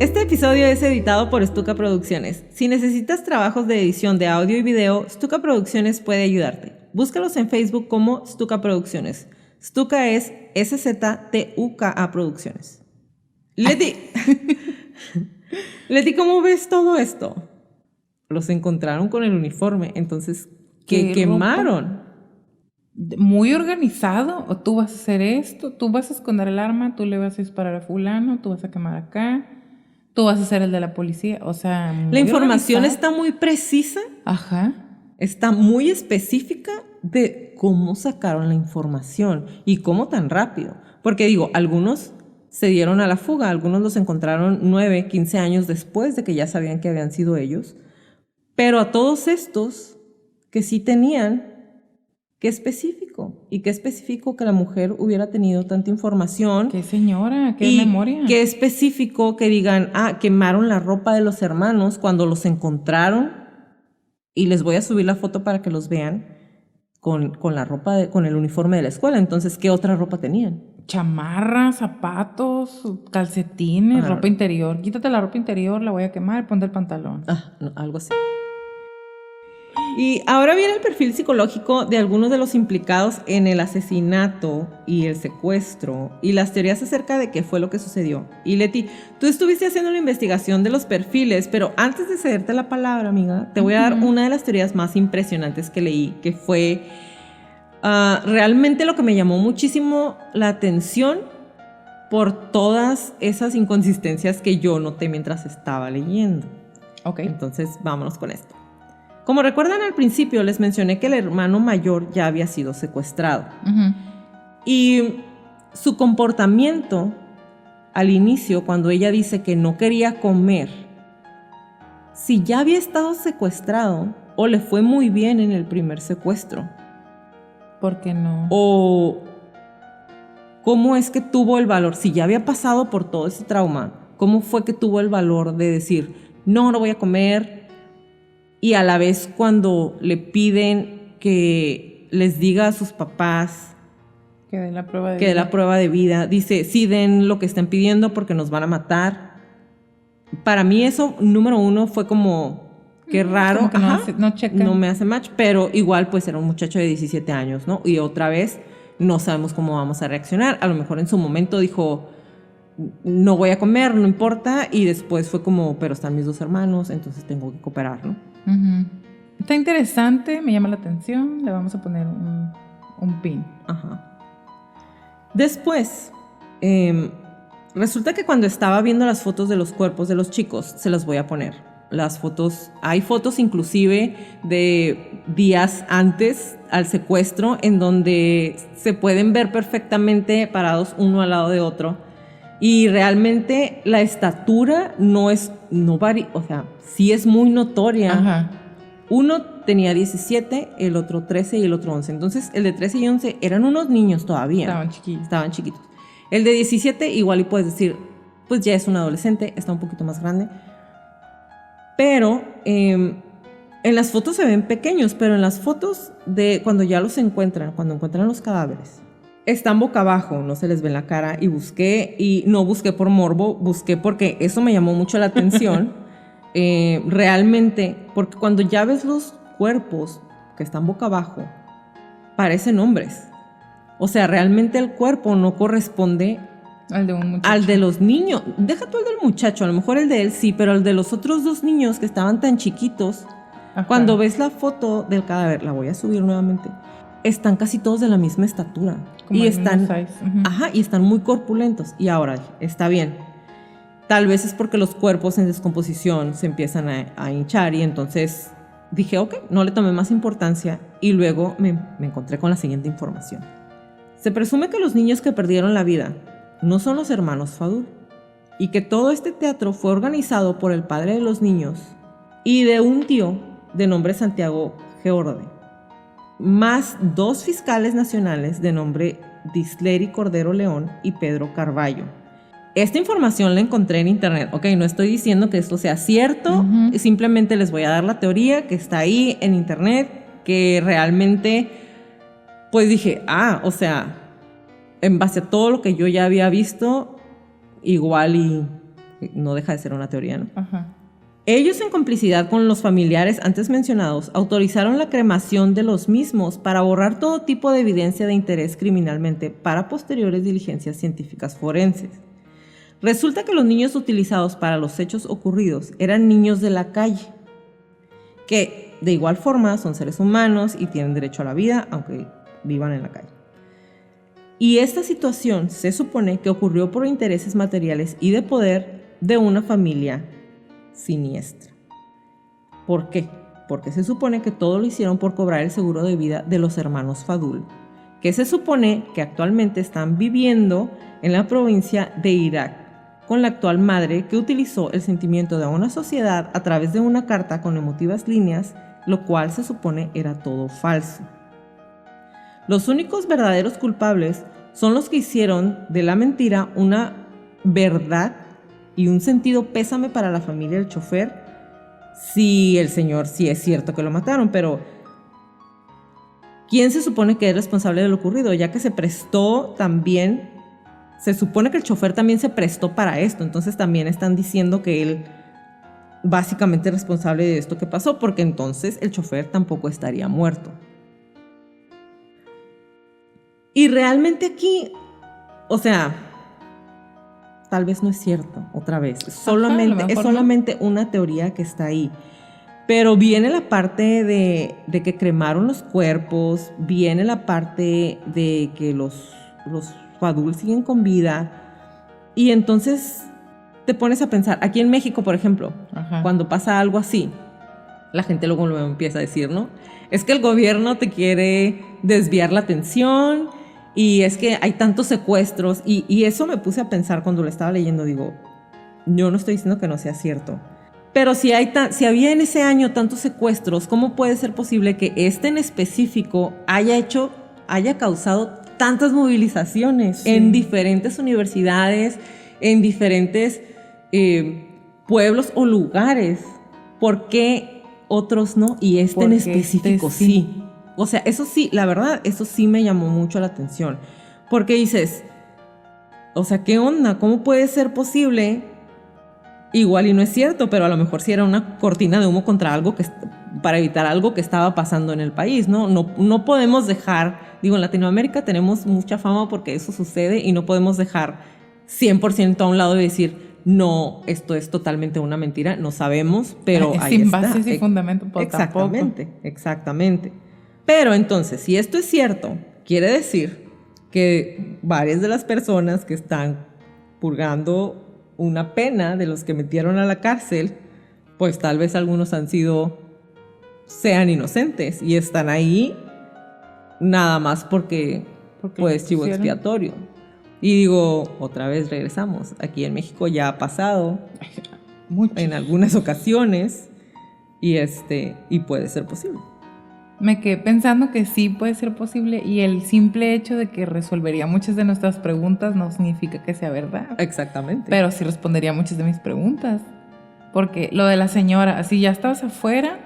Este episodio es editado por Stuka Producciones. Si necesitas trabajos de edición de audio y video, Stuka Producciones puede ayudarte. Búscalos en Facebook como Stuka Producciones. Stuka es SZTUKA Producciones. Leti, ¿cómo ves todo esto? Los encontraron con el uniforme, entonces, ¿qué quemaron? Muy organizado. O tú vas a hacer esto, tú vas a esconder el arma, tú le vas a disparar a fulano, tú vas a quemar acá. Tú vas a ser el de la policía, o sea... La información está muy precisa. Ajá. Está muy específica de cómo sacaron la información y cómo tan rápido. Porque digo, algunos se dieron a la fuga, algunos los encontraron 9, 15 años después de que ya sabían que habían sido ellos. Pero a todos estos que sí tenían Qué específico. Y qué específico que la mujer hubiera tenido tanta información. Qué señora, qué memoria. Qué específico que digan, quemaron la ropa de los hermanos cuando los encontraron. Y les voy a subir la foto para que los vean con la ropa, con el uniforme de la escuela. Entonces, ¿qué otra ropa tenían? Chamarras, zapatos, calcetines, ropa interior. Quítate la ropa interior, la voy a quemar, ponte el pantalón. No, algo así. Y ahora viene el perfil psicológico de algunos de los implicados en el asesinato y el secuestro y las teorías acerca de qué fue lo que sucedió. Y Leti, tú estuviste haciendo una investigación de los perfiles, pero antes de cederte la palabra, amiga, te voy a dar una de las teorías más impresionantes que leí, que fue realmente lo que me llamó muchísimo la atención por todas esas inconsistencias que yo noté mientras estaba leyendo. Ok. Entonces, vámonos con esto. Como recuerdan al principio, les mencioné que el hermano mayor ya había sido secuestrado. Y su comportamiento al inicio, cuando ella dice que no quería comer, si ya había estado secuestrado o le fue muy bien en el primer secuestro. ¿Por qué no? O cómo es que tuvo el valor, si ya había pasado por todo ese trauma, cómo fue que tuvo el valor de decir, no voy a comer. Y a la vez cuando le piden que les diga a sus papás que dé la prueba de vida, dice, sí, den lo que están pidiendo porque nos van a matar. Para mí eso, número uno, fue como, qué raro. Como que no checa. No me hace match, pero igual pues era un muchacho de 17 años, ¿no? Y otra vez no sabemos cómo vamos a reaccionar. A lo mejor en su momento dijo, no voy a comer, no importa. Y después fue como, pero están mis dos hermanos, entonces tengo que cooperar, ¿no? Está interesante, me llama la atención. Le vamos a poner un pin. Después, resulta que cuando estaba viendo las fotos de los cuerpos de los chicos, se las voy a poner. Las fotos, hay fotos inclusive de días antes al secuestro en donde se pueden ver perfectamente parados uno al lado de otro. Y realmente la estatura o sea, sí es muy notoria. Uno tenía 17, el otro 13 y el otro 11. Entonces, el de 13 y 11 eran unos niños todavía. Estaban chiquitos. El de 17 igual y puedes decir, pues ya es un adolescente, está un poquito más grande. Pero en las fotos se ven pequeños, pero en las fotos de cuando ya los encuentran, cuando encuentran los cadáveres, están boca abajo, no se les ve la cara. Y no busqué por morbo, busqué porque eso me llamó mucho la atención. Realmente, porque cuando ya ves los cuerpos que están boca abajo, parecen hombres. O sea, realmente el cuerpo no corresponde al de un muchacho. Al de los niños. Deja tú el del muchacho, a lo mejor el de él sí, pero el de los otros dos niños que estaban tan chiquitos, cuando ves la foto del cadáver, la voy a subir nuevamente, están casi todos de la misma estatura. Como y están, y están muy corpulentos. Y ahora, está bien. Tal vez es porque los cuerpos en descomposición se empiezan a hinchar y entonces dije, ok, no le tomé más importancia y luego me encontré con la siguiente información. Se presume que los niños que perdieron la vida no son los hermanos Fadul y que todo este teatro fue organizado por el padre de los niños y de un tío de nombre Santiago Georde, más 2 fiscales nacionales de nombre Disleri Cordero León y Pedro Carballo. Esta información la encontré en internet, ok, no estoy diciendo que esto sea cierto, simplemente les voy a dar la teoría que está ahí en internet, que realmente, pues dije, o sea, en base a todo lo que yo ya había visto, igual y no deja de ser una teoría, ¿no? Ellos, en complicidad con los familiares antes mencionados, autorizaron la cremación de los mismos para borrar todo tipo de evidencia de interés criminalmente para posteriores diligencias científicas forenses. Resulta que los niños utilizados para los hechos ocurridos eran niños de la calle, que de igual forma son seres humanos y tienen derecho a la vida, aunque vivan en la calle. Y esta situación se supone que ocurrió por intereses materiales y de poder de una familia siniestra. ¿Por qué? Porque se supone que todo lo hicieron por cobrar el seguro de vida de los hermanos Fadul, que se supone que actualmente están viviendo en la provincia de Irak, con la actual madre que utilizó el sentimiento de una sociedad a través de una carta con emotivas líneas, lo cual se supone era todo falso. los únicos verdaderos culpables son los que hicieron de la mentira una verdad y un sentido pésame para la familia del chofer. Si el señor sí es cierto que lo mataron, pero ¿quién se supone que es responsable de lo ocurrido? Ya que se prestó también, se supone que el chofer también se prestó para esto, entonces también están diciendo que él básicamente es responsable de esto que pasó, porque entonces el chofer tampoco estaría muerto. Y realmente aquí, o sea, tal vez no es cierto, otra vez, es solamente una teoría que está ahí. Pero viene la parte de que cremaron los cuerpos, viene la parte de que los Fadul siguen con vida. Y entonces te pones a pensar, aquí en México, por ejemplo, cuando pasa algo así, la gente luego lo empieza a decir, ¿no? Es que el gobierno te quiere desviar la atención y es que hay tantos secuestros. Y eso me puse a pensar cuando lo estaba leyendo. Digo, yo no estoy diciendo que no sea cierto. Pero si había en ese año tantos secuestros, ¿cómo puede ser posible que este en específico haya causado tantas movilizaciones en diferentes universidades, en diferentes pueblos o lugares? ¿Por qué otros no y este en específico sí? O sea, eso sí, la verdad, eso sí me llamó mucho la atención. Porque dices, o sea, ¿qué onda? ¿Cómo puede ser posible? Igual y no es cierto, pero a lo mejor sí era una cortina de humo contra algo para evitar algo que estaba pasando en el país, ¿no? No podemos dejar, digo, en Latinoamérica tenemos mucha fama porque eso sucede y no podemos dejar 100% a un lado y decir, no, esto es totalmente una mentira, no sabemos, pero ahí sin está. bases y fundamento, Exactamente. Pero entonces, si esto es cierto, quiere decir que varias de las personas que están purgando una pena de los que metieron a la cárcel, pues tal vez algunos sean inocentes y están ahí nada más porque pues chivo expiatorio. Y digo, otra vez regresamos, aquí en México ya ha pasado en algunas ocasiones y puede ser posible. Me quedé pensando que sí puede ser posible y el simple hecho de que resolvería muchas de nuestras preguntas no significa que sea verdad. Exactamente. Pero sí respondería muchas de mis preguntas. Porque lo de la señora, si ya estabas afuera,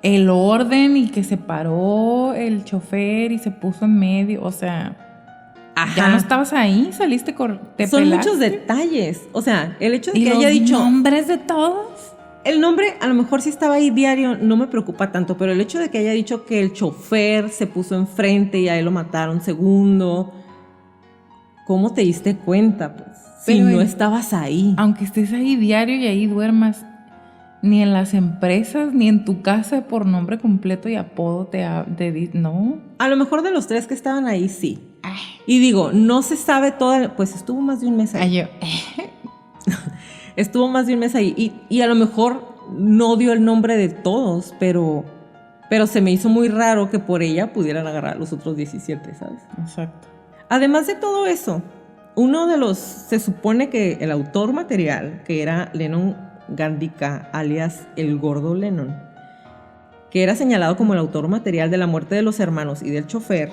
el orden y que se paró el chofer y se puso en medio, o sea, ya no estabas ahí, saliste te Son pelaste. muchos detalles. O sea, el hecho de que haya dicho... ¿Y los nombres de todos? El nombre, a lo mejor si estaba ahí diario, no me preocupa tanto, pero el hecho de que haya dicho que el chofer se puso enfrente y a él lo mataron segundo, ¿cómo te diste cuenta? Pues, si no estabas ahí. Aunque estés ahí diario y ahí duermas, ni en las empresas, ni en tu casa por nombre completo y apodo no. A lo mejor de los 3 que estaban ahí, sí. Y digo, no se sabe toda, pues estuvo más de un mes ahí. Estuvo más de un mes ahí y a lo mejor no dio el nombre de todos, pero se me hizo muy raro que por ella pudieran agarrar a los otros 17, ¿sabes? Exacto. Además de todo eso, se supone que el autor material, que era Lennon Gandika, alias el Gordo Lennon, que era señalado como el autor material de la muerte de los hermanos y del chofer,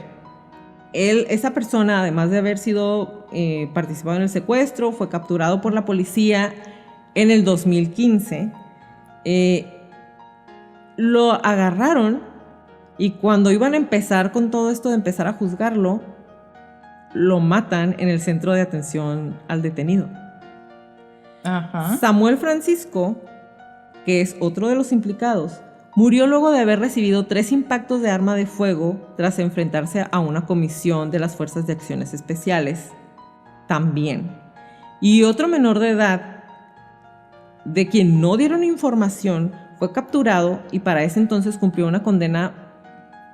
esa persona, además de haber sido participado en el secuestro, fue capturado por la policía en el 2015. Lo agarraron y cuando iban a empezar con todo esto de empezar a juzgarlo, lo matan en el centro de atención al detenido. Samuel Francisco, que es otro de los implicados, murió luego de haber recibido 3 impactos de arma de fuego tras enfrentarse a una comisión de las Fuerzas de Acciones Especiales también. Y otro menor de edad, de quien no dieron información, fue capturado y para ese entonces cumplió una condena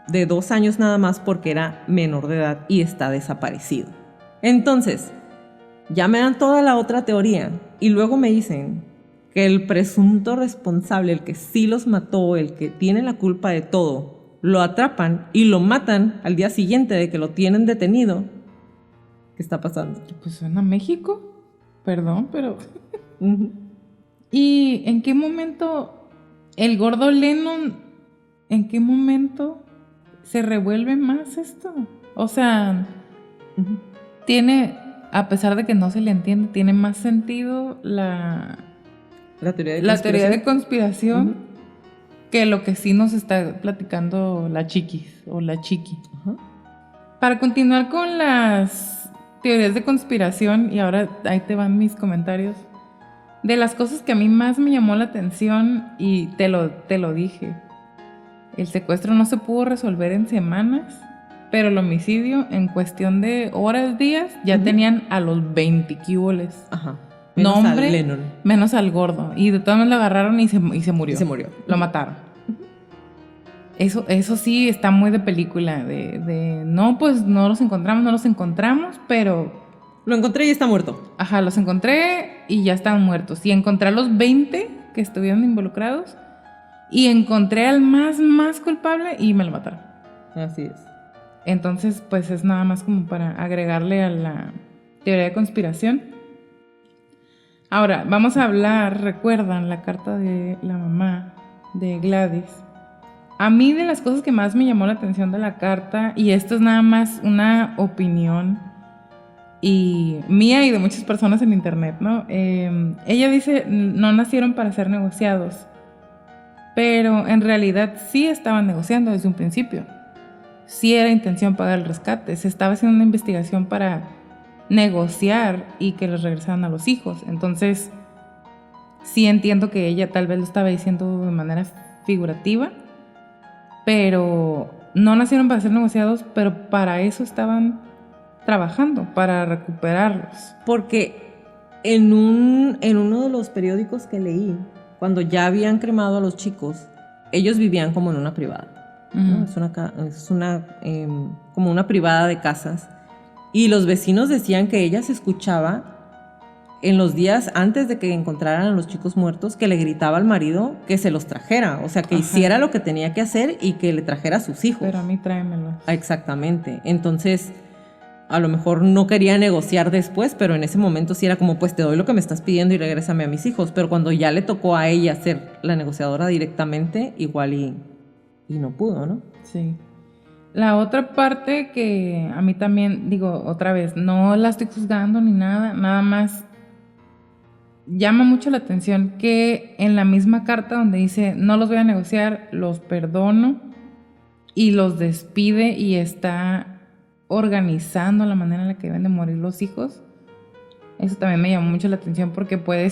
de 2 años nada más porque era menor de edad y está desaparecido. Entonces, ya me dan toda la otra teoría y luego me dicen que el presunto responsable, el que sí los mató, el que tiene la culpa de todo, lo atrapan y lo matan al día siguiente de que lo tienen detenido. ¿Qué está pasando? Pues suena a México. Perdón, pero... ¿Y en qué momento el Gordo Lennon, en qué momento se revuelve más esto. O sea, tiene, a pesar de que no se le entiende, tiene más sentido la teoría de conspiración que lo que sí nos está platicando la chiquis o la chiqui. Para continuar con las teorías de conspiración, y ahora ahí te van mis comentarios, de las cosas que a mí más me llamó la atención, y te lo dije, el secuestro no se pudo resolver en semanas, pero el homicidio en cuestión de horas, días, ya tenían a los 20 quíboles. Menos nombre, al Lennon. Menos al gordo. Y de todas maneras lo agarraron y se murió. Lo mataron. Eso sí está muy de película. No, pues no los encontramos, pero... Lo encontré y está muerto. Ajá, los encontré y ya estaban muertos. Y encontré a los 20 que estuvieron involucrados. Y encontré al más culpable y me lo mataron. Así es. Entonces, pues es nada más como para agregarle a la teoría de conspiración. Ahora, vamos a hablar, ¿recuerdan la carta de la mamá de Gladys? A mí, de las cosas que más me llamó la atención de la carta, y esto es nada más una opinión y mía y de muchas personas en internet, ¿no? Ella dice, no nacieron para ser negociados, pero en realidad sí estaban negociando desde un principio. Sí era intención pagar el rescate, se estaba haciendo una investigación para negociar y que les regresaran a los hijos. Entonces, sí entiendo que ella tal vez lo estaba diciendo de manera figurativa, pero no nacieron para ser negociados, pero para eso estaban trabajando, para recuperarlos. Porque en uno de los periódicos que leí, cuando ya habían cremado a los chicos, ellos vivían como en una privada. ¿no? Es como una privada de casas. Y los vecinos decían que ella se escuchaba en los días antes de que encontraran a los chicos muertos, que le gritaba al marido que se los trajera, o sea, que hiciera lo que tenía que hacer y que le trajera a sus hijos. Pero a mí tráemelos. Exactamente. Entonces, a lo mejor no quería negociar después, pero en ese momento sí era como, pues te doy lo que me estás pidiendo y regrésame a mis hijos. Pero cuando ya le tocó a ella ser la negociadora directamente, igual y no pudo, ¿no? Sí. La otra parte que a mí también, digo, otra vez, no la estoy juzgando ni nada, nada más llama mucho la atención que en la misma carta donde dice, no los voy a negociar, los perdono, y los despide y está organizando la manera en la que deben de morir los hijos, eso también me llamó mucho la atención porque puede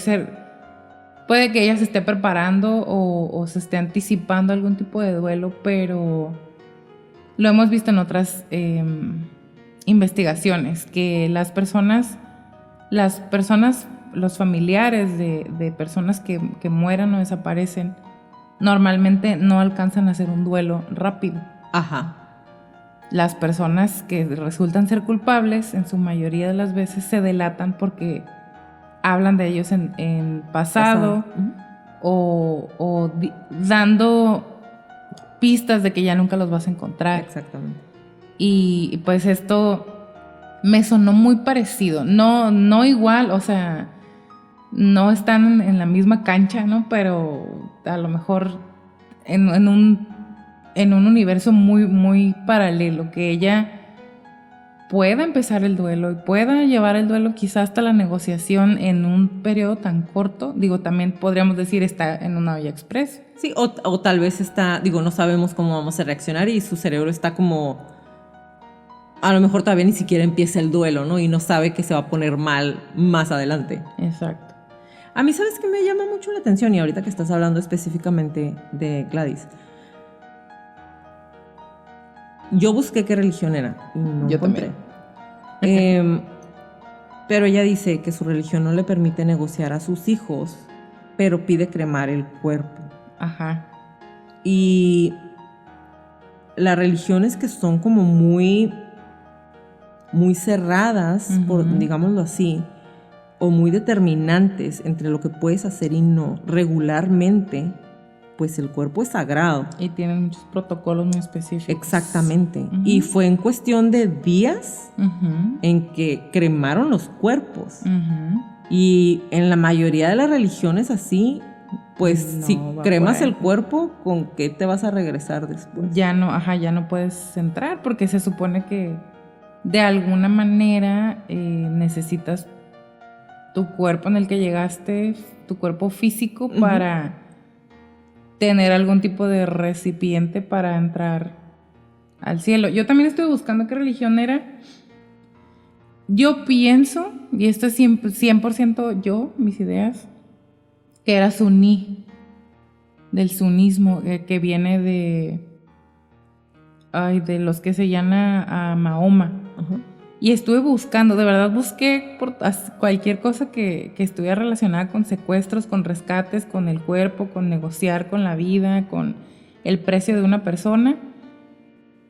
que ella se esté preparando o se esté anticipando algún tipo de duelo, pero lo hemos visto en otras investigaciones, que las personas, los familiares de personas que mueran o desaparecen, normalmente no alcanzan a hacer un duelo rápido. Ajá. Las personas que resultan ser culpables, en su mayoría de las veces se delatan porque hablan de ellos en pasado. o dando pistas de que ya nunca los vas a encontrar. Exactamente. Y pues esto me sonó muy parecido, no igual, o sea, no están en la misma cancha, ¿no? Pero a lo mejor en un universo muy, muy paralelo, que ella pueda empezar el duelo y pueda llevar el duelo quizás hasta la negociación en un periodo tan corto. Digo, también podríamos decir está en una vía express. Sí, o tal vez está, no sabemos cómo vamos a reaccionar y su cerebro está como, a lo mejor todavía ni siquiera empieza el duelo, ¿no? Y no sabe que se va a poner mal más adelante. Exacto. A mí, ¿sabes qué me llama mucho la atención? Y ahorita que estás hablando específicamente de Gladys, yo busqué qué religión era y no yo encontré. Pero ella dice que su religión no le permite negociar a sus hijos, pero pide cremar el cuerpo. Ajá. Y las religiones que son como muy, muy cerradas, digámoslo así, o muy determinantes entre lo que puedes hacer y no, regularmente, pues el cuerpo es sagrado. Y tienen muchos protocolos muy específicos. Exactamente. Y fue en cuestión de días en que cremaron los cuerpos. Y en la mayoría de las religiones así, pues No si va cremas por ahí. el cuerpo, ¿con qué te vas a regresar después? Ya no puedes entrar porque se supone que de alguna manera necesitas tu cuerpo en el que llegaste, tu cuerpo físico, para tener algún tipo de recipiente para entrar al cielo. Yo también estuve buscando qué religión era. Yo pienso, y esto es 100% yo, mis ideas, que era suní, del sunismo, que viene de los que se a Mahoma. Ajá. Y estuve buscando, de verdad busqué por cualquier cosa que estuviera relacionada con secuestros, con rescates, con el cuerpo, con negociar con la vida, con el precio de una persona.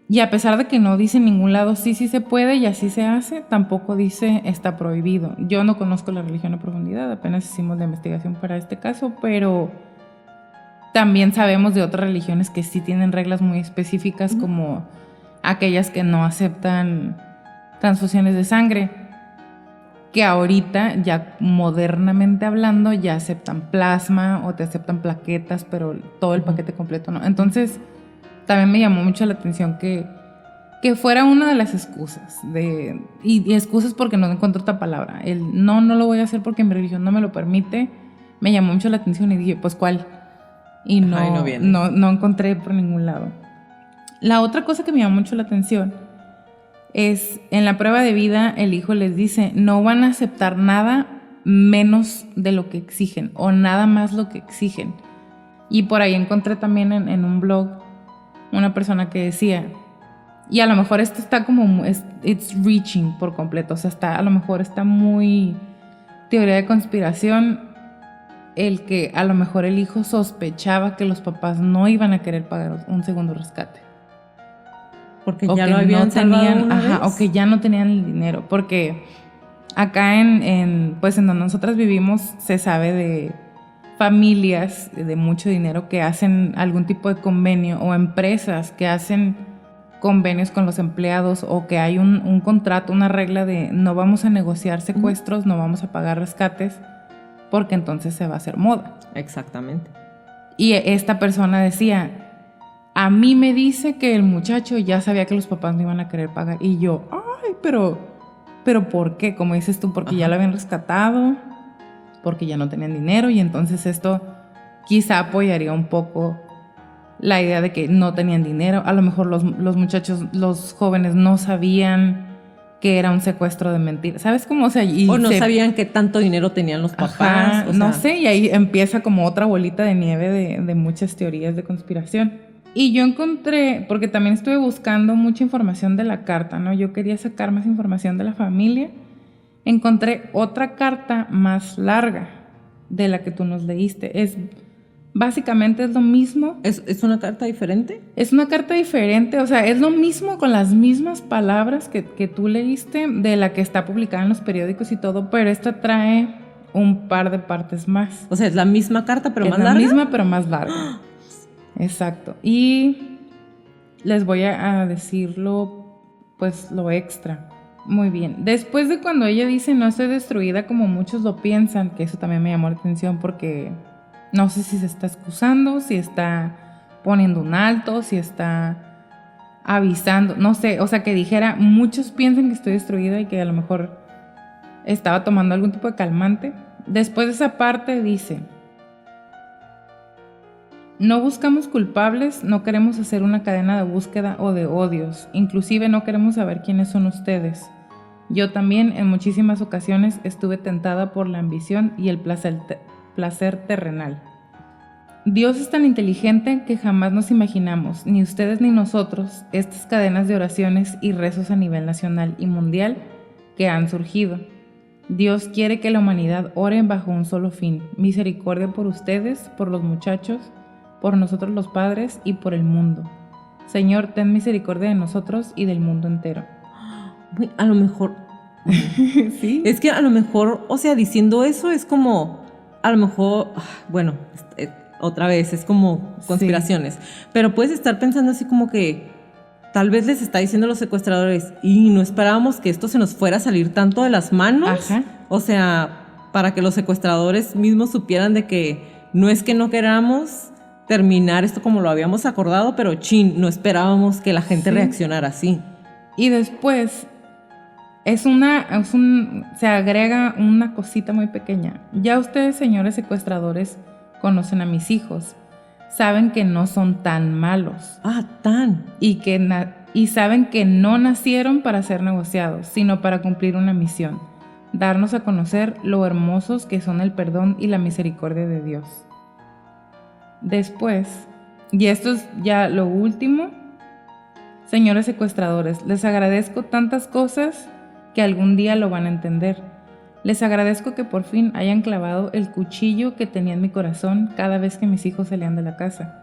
Y a pesar de que no dice en ningún lado sí se puede y así se hace, tampoco dice está prohibido. Yo no conozco la religión a profundidad, apenas hicimos la investigación para este caso, pero también sabemos de otras religiones que sí tienen reglas muy específicas, como aquellas que no aceptan transfusiones de sangre, que ahorita ya modernamente hablando ya aceptan plasma o te aceptan plaquetas, pero todo el paquete completo no. Entonces también me llamó mucho la atención que fuera una de las excusas, y excusas porque no encuentro otra palabra. El no lo voy a hacer porque mi religión no me lo permite, me llamó mucho la atención y dije, pues ¿cuál? Y no encontré por ningún lado. La otra cosa que me llamó mucho la atención es, en la prueba de vida, el hijo les dice, no van a aceptar nada menos de lo que exigen, o nada más lo que exigen. Y por ahí encontré también en un blog una persona que decía, y a lo mejor esto está como, it's reaching por completo, o sea, a lo mejor está muy teoría de conspiración, el que a lo mejor el hijo sospechaba que los papás no iban a querer pagar un segundo rescate. Porque ya lo habían salvado una vez. O que ya no tenían el dinero, porque acá pues en donde nosotras vivimos se sabe de familias de mucho dinero que hacen algún tipo de convenio, o empresas que hacen convenios con los empleados, o que hay un contrato, una regla de no vamos a negociar secuestros, no vamos a pagar rescates, porque entonces se va a hacer moda. Exactamente. Y esta persona decía, a mí me dice que el muchacho ya sabía que los papás no iban a querer pagar. Y yo, ay, pero ¿por qué? Como dices tú, porque ya lo habían rescatado, porque ya no tenían dinero, y entonces esto quizá apoyaría un poco la idea de que no tenían dinero. A lo mejor los muchachos, los jóvenes no sabían que era un secuestro de mentiras, ¿sabes cómo? O sea, o no sabían qué tanto dinero tenían los papás. Ajá, no sé, y ahí empieza como otra bolita de nieve de muchas teorías de conspiración. Y yo encontré, porque también estuve buscando mucha información de la carta, ¿no? Yo quería sacar más información de la familia. Encontré otra carta más larga de la que tú nos leíste. Básicamente es lo mismo. ¿Es una carta diferente? Es una carta diferente, o sea, es lo mismo con las mismas palabras que tú leíste, de la que está publicada en los periódicos y todo, pero esta trae un par de partes más. O sea, es la misma carta, pero más larga. Es la misma, pero más larga. Exacto. Y les voy a decirlo, pues lo extra. Muy bien. Después de cuando ella dice no estoy destruida como muchos lo piensan, que eso también me llamó la atención porque no sé si se está excusando, si está poniendo un alto, si está avisando, no sé, o sea, que dijera, muchos piensan que estoy destruida y que a lo mejor estaba tomando algún tipo de calmante. Después de esa parte dice, no buscamos culpables, no queremos hacer una cadena de búsqueda o de odios, inclusive no queremos saber quiénes son ustedes. Yo también en muchísimas ocasiones estuve tentada por la ambición y el placer terrenal. Dios es tan inteligente que jamás nos imaginamos, ni ustedes ni nosotros, estas cadenas de oraciones y rezos a nivel nacional y mundial que han surgido. Dios quiere que la humanidad ore bajo un solo fin, misericordia por ustedes, por los muchachos, por nosotros los padres y por el mundo. Señor, ten misericordia de nosotros y del mundo entero. A lo mejor... ¿Sí? Es que a lo mejor, o sea, diciendo eso es como... A lo mejor, bueno, otra vez, es como conspiraciones. Sí. Pero puedes estar pensando así como que tal vez les está diciendo a los secuestradores y no esperábamos que esto se nos fuera a salir tanto de las manos. Ajá. O sea, para que los secuestradores mismos supieran de que no es que no queramos terminar esto como lo habíamos acordado, pero no esperábamos que la gente reaccionara así. Y después se agrega una cosita muy pequeña. Ya ustedes, señores secuestradores, conocen a mis hijos. Saben que no son tan malos. Y saben que no nacieron para ser negociados, sino para cumplir una misión. Darnos a conocer lo hermosos que son el perdón y la misericordia de Dios. Después, y esto es ya lo último, señores secuestradores, les agradezco tantas cosas que algún día lo van a entender. Les agradezco que por fin hayan clavado el cuchillo que tenía en mi corazón cada vez que mis hijos salían de la casa.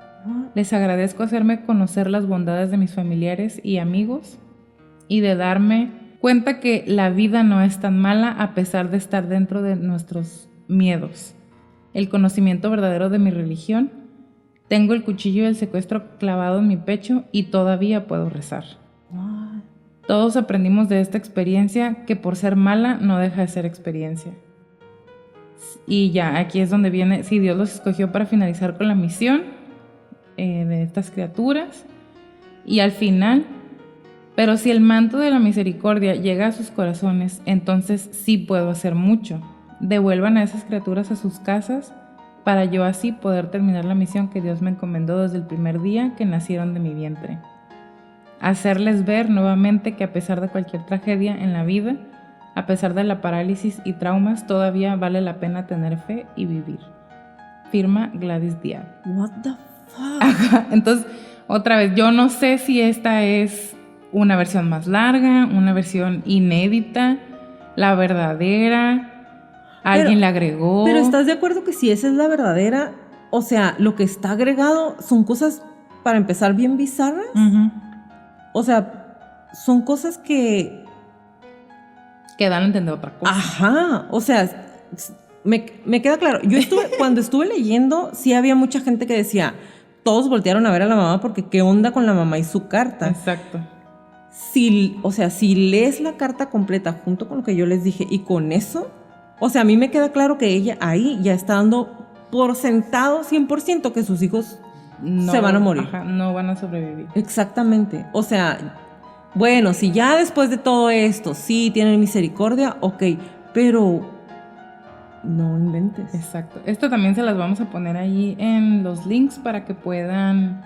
Les agradezco hacerme conocer las bondades de mis familiares y amigos y de darme cuenta que la vida no es tan mala a pesar de estar dentro de nuestros miedos. El conocimiento verdadero de mi religión. Tengo el cuchillo del secuestro clavado en mi pecho y todavía puedo rezar. Todos aprendimos de esta experiencia que por ser mala no deja de ser experiencia. Y ya, aquí es donde viene, si Dios los escogió para finalizar con la misión de estas criaturas. Y al final, pero si el manto de la misericordia llega a sus corazones, entonces sí puedo hacer mucho. Devuelvan a esas criaturas a sus casas para yo así poder terminar la misión que Dios me encomendó desde el primer día que nacieron de mi vientre. Hacerles ver nuevamente que a pesar de cualquier tragedia en la vida, a pesar de la parálisis y traumas, todavía vale la pena tener fe y vivir. Firma Gladys Diab. What the fuck? Ajá. Entonces, otra vez, yo no sé si esta es una versión más larga, una versión inédita, la verdadera. Alguien le agregó. Pero ¿estás de acuerdo que si esa es la verdadera? O sea, lo que está agregado son cosas, para empezar, bien bizarras. Uh-huh. O sea, son cosas que dan a entender otra cosa. Ajá, o sea, me queda claro. Yo cuando estuve leyendo, sí había mucha gente que decía, todos voltearon a ver a la mamá porque qué onda con la mamá y su carta. Exacto. Si lees la carta completa junto con lo que yo les dije y con eso, o sea, a mí me queda claro que ella ahí ya está dando por sentado 100% que sus hijos se van a morir. Ajá, no van a sobrevivir. Exactamente. O sea, bueno, si ya después de todo esto sí tienen misericordia, ok, pero no inventes. Exacto. Esto también se las vamos a poner ahí en los links para que puedan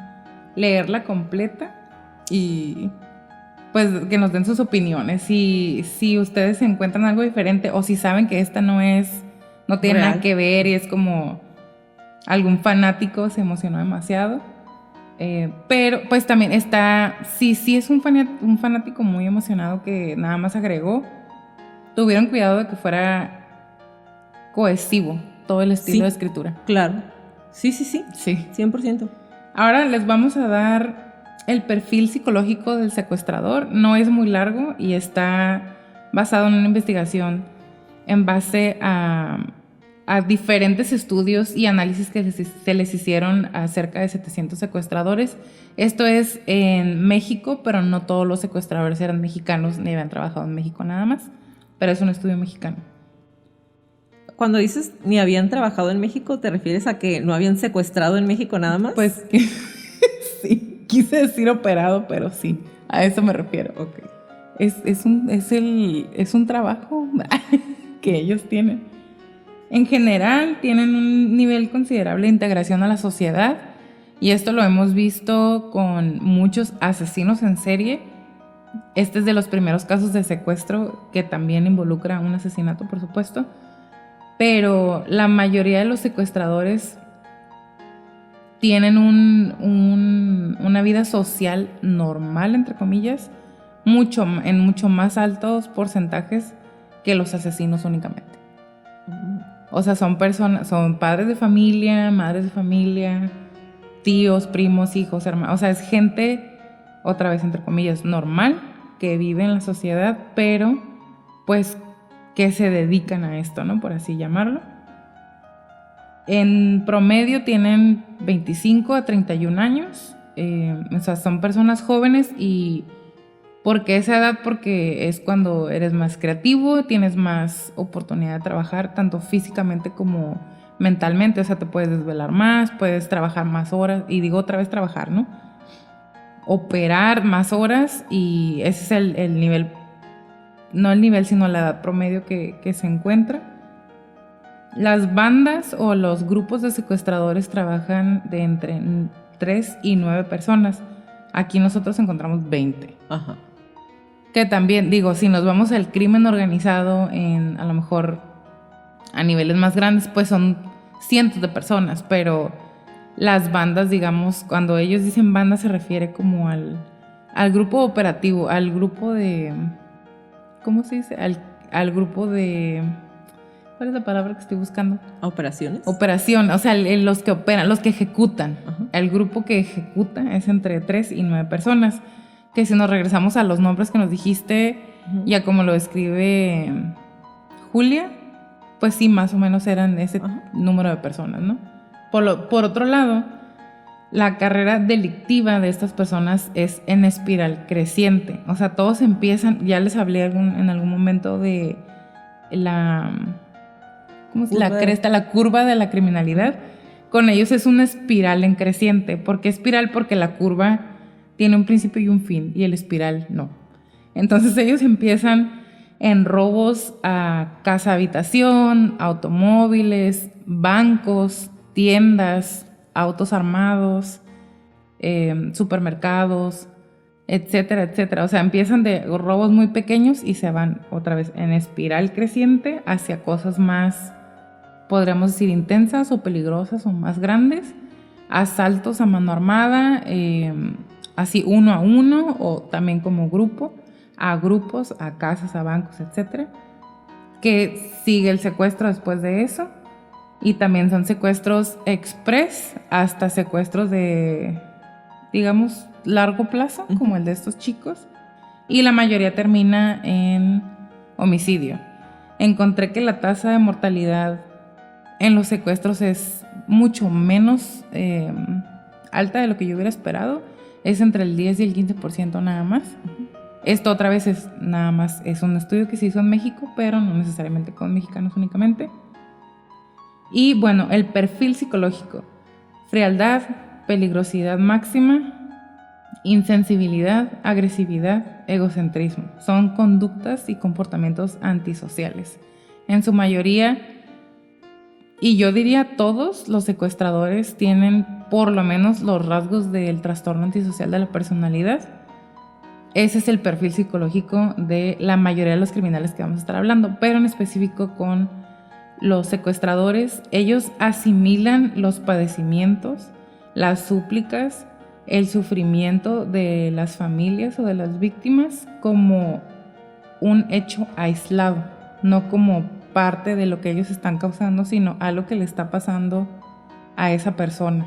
leerla completa y pues que nos den sus opiniones. Si ustedes encuentran algo diferente o si saben que esta no tiene nada que ver y es como algún fanático se emocionó demasiado. Pero pues también está, si es un fanático muy emocionado que nada más agregó, tuvieron cuidado de que fuera cohesivo todo el estilo de escritura. Claro, sí, 100%. Ahora les vamos a dar el perfil psicológico del secuestrador. No es muy largo y está basado en una investigación en base a diferentes estudios y análisis que se les hicieron a cerca de 700 secuestradores. Esto es en México, pero no todos los secuestradores eran mexicanos ni habían trabajado en México nada más, pero es un estudio mexicano. Cuando dices ni habían trabajado en México, ¿te refieres a que no habían secuestrado en México nada más? Pues sí, quise decir operado, pero sí, a eso me refiero. Okay. Es un trabajo que ellos tienen. En general, tienen un nivel considerable de integración a la sociedad y esto lo hemos visto con muchos asesinos en serie. Este es de los primeros casos de secuestro que también involucra un asesinato, por supuesto, pero la mayoría de los secuestradores tienen una vida social normal, entre comillas, en mucho más altos porcentajes que los asesinos únicamente. O sea, son padres de familia, madres de familia, tíos, primos, hijos, hermanos. O sea, es gente, otra vez entre comillas, normal, que vive en la sociedad, pero pues que se dedican a esto, ¿no? Por así llamarlo. En promedio tienen 25 a 31 años. O sea, son personas jóvenes y... ¿Por qué esa edad? Porque es cuando eres más creativo, tienes más oportunidad de trabajar, tanto físicamente como mentalmente, o sea, te puedes desvelar más, puedes trabajar más horas, y digo otra vez trabajar, ¿no? Operar más horas, y ese es el nivel, no el nivel, sino la edad promedio que se encuentra. Las bandas o los grupos de secuestradores trabajan de entre 3 y 9 personas. Aquí nosotros encontramos 20. Ajá. Que también, digo, si nos vamos al crimen organizado, a lo mejor a niveles más grandes, pues son cientos de personas, pero las bandas, digamos, cuando ellos dicen banda se refiere como al grupo operativo, al grupo de, ¿cómo se dice? Al grupo de, ¿cuál es la palabra que estoy buscando? ¿Operaciones? Operación, o sea, los que operan, los que ejecutan. Ajá. El grupo que ejecuta es entre 3 y 9 personas, que si nos regresamos a los nombres que nos dijiste, ya como lo describe Julia, pues sí, más o menos eran ese número de personas, ¿no? Por otro lado, la carrera delictiva de estas personas es en espiral creciente. O sea, todos empiezan, ya les hablé en algún momento de la cresta, la curva de la criminalidad. Con ellos es una espiral en creciente. ¿Por qué espiral? Porque la curva tiene un principio y un fin, y el espiral no. Entonces ellos empiezan en robos a casa-habitación, automóviles, bancos, tiendas, autos armados, supermercados, etcétera, etcétera. O sea, empiezan de robos muy pequeños y se van otra vez en espiral creciente hacia cosas más, podríamos decir, intensas o peligrosas o más grandes. Asaltos a mano armada, así uno a uno o también como grupo, a grupos, a casas, a bancos, etcétera. Que sigue el secuestro después de eso. Y también son secuestros express hasta secuestros de, digamos, largo plazo, como el de estos chicos. Y la mayoría termina en homicidio. Encontré que la tasa de mortalidad en los secuestros es mucho menos alta de lo que yo hubiera esperado. Es entre el 10 y el 15% nada más. Esto otra vez es un estudio que se hizo en México, pero no necesariamente con mexicanos únicamente. Y bueno, el perfil psicológico: frialdad, peligrosidad máxima, insensibilidad, agresividad, egocentrismo. Son conductas y comportamientos antisociales. En su mayoría, y yo diría todos los secuestradores, tienen por lo menos los rasgos del trastorno antisocial de la personalidad. Ese es el perfil psicológico de la mayoría de los criminales que vamos a estar hablando, pero en específico con los secuestradores. Ellos asimilan los padecimientos, las súplicas, el sufrimiento de las familias o de las víctimas como un hecho aislado, no como parte de lo que ellos están causando, sino algo que le está pasando a esa persona.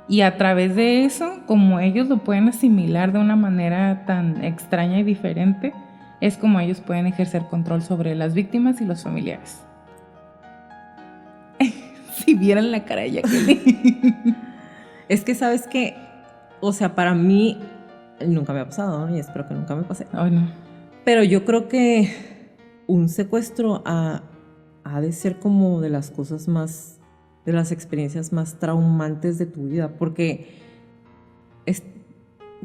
Y a través de eso, como ellos lo pueden asimilar de una manera tan extraña y diferente, es como ellos pueden ejercer control sobre las víctimas y los familiares. Si vieran la cara de Jacqueline. Es que, ¿sabes qué? O sea, para mí nunca me ha pasado, ¿no? Y espero que nunca me pase. Ay, no. Pero yo creo que un secuestro ha de ser como de las cosas más, de las experiencias más traumantes de tu vida, porque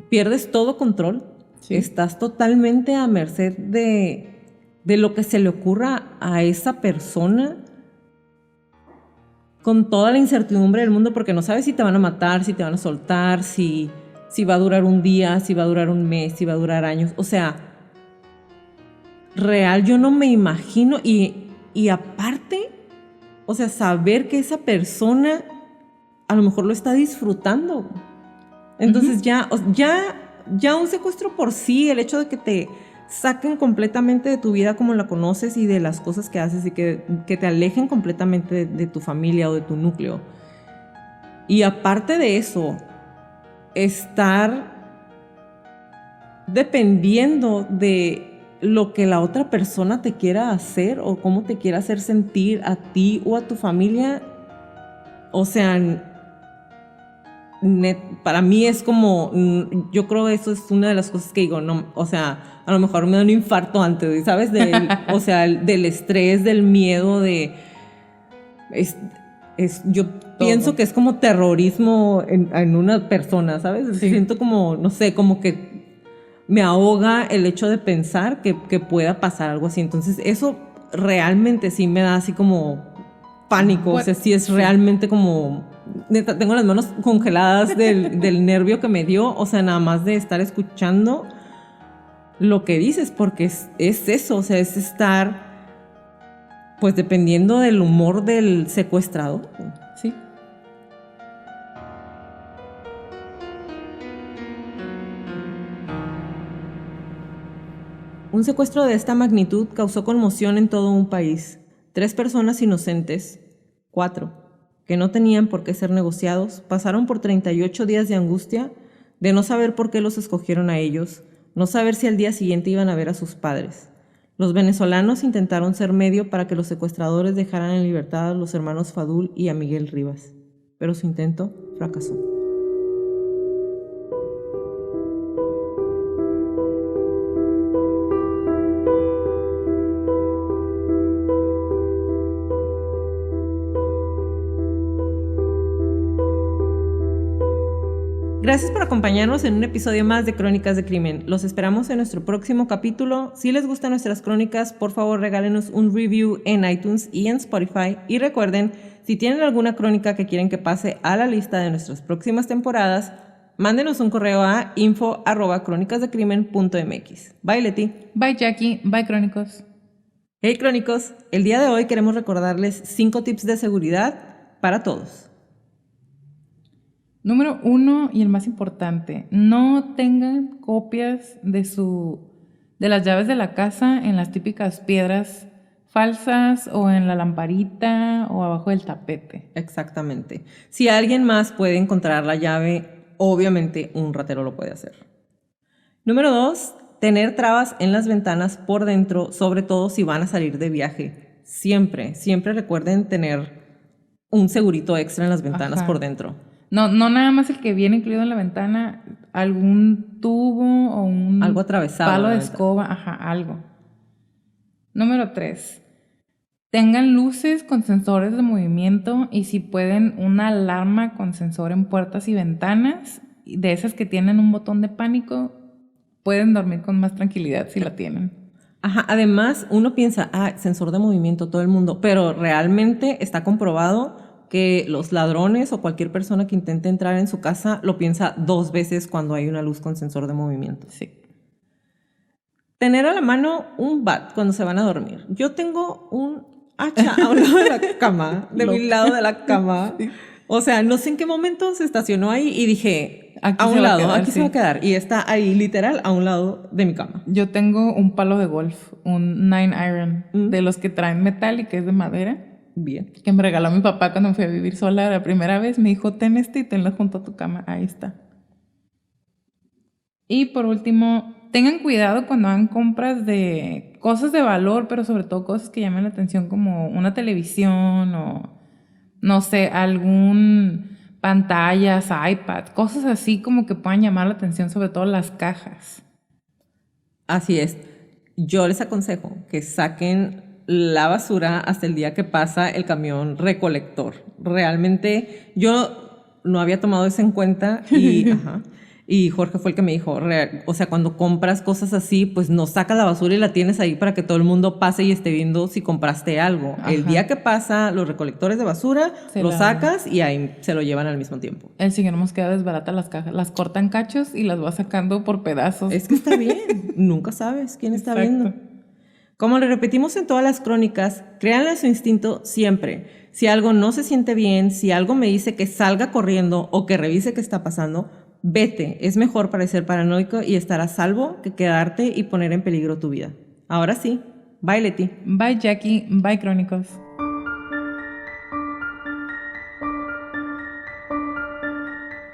pierdes todo control, sí. Estás totalmente a merced de lo que se le ocurra a esa persona, con toda la incertidumbre del mundo, porque no sabes si te van a matar, si te van a soltar, si va a durar un día, si va a durar un mes, si va a durar años. O sea, real, yo no me imagino. Y aparte, o sea, saber que esa persona a lo mejor lo está disfrutando. Entonces ya un secuestro por sí, el hecho de que te saquen completamente de tu vida como la conoces y de las cosas que haces y que te alejen completamente de tu familia o de tu núcleo. Y aparte de eso, estar dependiendo de lo que la otra persona te quiera hacer o cómo te quiera hacer sentir a ti o a tu familia, o sea, para mí es como, yo creo que eso es una de las cosas que digo, no, o sea, a lo mejor me da un infarto antes, ¿sabes? O sea, del estrés, del miedo, de Yo pienso que es como terrorismo en una persona, ¿sabes? Sí. Siento como, no sé, como que me ahoga el hecho de pensar que pueda pasar algo así. Entonces, eso realmente sí me da así como pánico. O sea, sí es realmente como... Neta, tengo las manos congeladas del nervio que me dio. O sea, nada más de estar escuchando lo que dices, porque es eso. O sea, es estar... Pues dependiendo del humor del secuestrador. Sí. Un secuestro de esta magnitud causó conmoción en todo un país. 3 personas inocentes, 4, que no tenían por qué ser negociados, pasaron por 38 días de angustia, de no saber por qué los escogieron a ellos, no saber si al día siguiente iban a ver a sus padres. Los venezolanos intentaron ser medio para que los secuestradores dejaran en libertad a los hermanos Fadul y a Miguel Rivas, pero su intento fracasó. Gracias por acompañarnos en un episodio más de Crónicas de Crimen. Los esperamos en nuestro próximo capítulo. Si les gustan nuestras crónicas, por favor regálenos un review en iTunes y en Spotify. Y recuerden, si tienen alguna crónica que quieren que pase a la lista de nuestras próximas temporadas, mándenos un correo a info@cronicasdecrimen.mx. Bye, Leti. Bye, Jackie. Bye, Crónicos. Hey, Crónicos. El día de hoy queremos recordarles 5 tips de seguridad para todos. Número 1 y el más importante, no tengan copias de las llaves de la casa en las típicas piedras falsas o en la lamparita o abajo del tapete. Exactamente. Si alguien más puede encontrar la llave, obviamente un ratero lo puede hacer. Número 2, tener trabas en las ventanas por dentro, sobre todo si van a salir de viaje. Siempre recuerden tener un segurito extra en las ventanas por dentro. No nada más el que viene incluido en la ventana, algún tubo o algo atravesado, palo de escoba, algo. Número 3. Tengan luces con sensores de movimiento y si pueden una alarma con sensor en puertas y ventanas, de esas que tienen un botón de pánico, pueden dormir con más tranquilidad si la tienen. Además uno piensa, sensor de movimiento todo el mundo, pero realmente está comprobado que los ladrones o cualquier persona que intente entrar en su casa lo piensa 2 veces cuando hay una luz con sensor de movimiento. Sí. Tener a la mano un bat cuando se van a dormir. Yo tengo un hacha a un lado de la cama, de mi lado de la cama. Sí. O sea, no sé en qué momento se estacionó ahí y dije, aquí se va a quedar. Y está ahí literal a un lado de mi cama. Yo tengo un palo de golf, un 9 iron, de los que traen metal y que es de madera. Bien. Que me regaló mi papá cuando me fui a vivir sola la primera vez. Me dijo, ten este y tenlo junto a tu cama. Ahí está. Y por último, tengan cuidado cuando hagan compras de cosas de valor, pero sobre todo cosas que llamen la atención como una televisión o, no sé, algún pantallas, iPad, cosas así como que puedan llamar la atención, sobre todo las cajas. Así es. Yo les aconsejo que saquen la basura hasta el día que pasa el camión recolector. Realmente yo no había tomado eso en cuenta y Jorge fue el que me dijo, o sea, cuando compras cosas así, pues no sacas la basura y la tienes ahí para que todo el mundo pase y esté viendo si compraste algo. El día que pasa los recolectores de basura, lo sacas y ahí se lo llevan al mismo tiempo. El señor Mosqueda desbarata las cajas, las corta en cachos y las va sacando por pedazos. Es que está bien, nunca sabes quién está viendo. Como le repetimos en todas las crónicas, créanle a su instinto siempre. Si algo no se siente bien, si algo me dice que salga corriendo o que revise qué está pasando, vete. Es mejor parecer paranoico y estar a salvo que quedarte y poner en peligro tu vida. Ahora sí, bye Leti. Bye Jackie, bye Crónicos.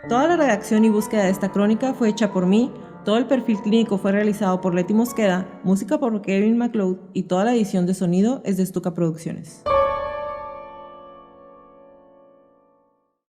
Toda la redacción y búsqueda de esta crónica fue hecha por mí. Todo el perfil clínico fue realizado por Leti Mosqueda, música por Kevin MacLeod y toda la edición de sonido es de Stuka Producciones.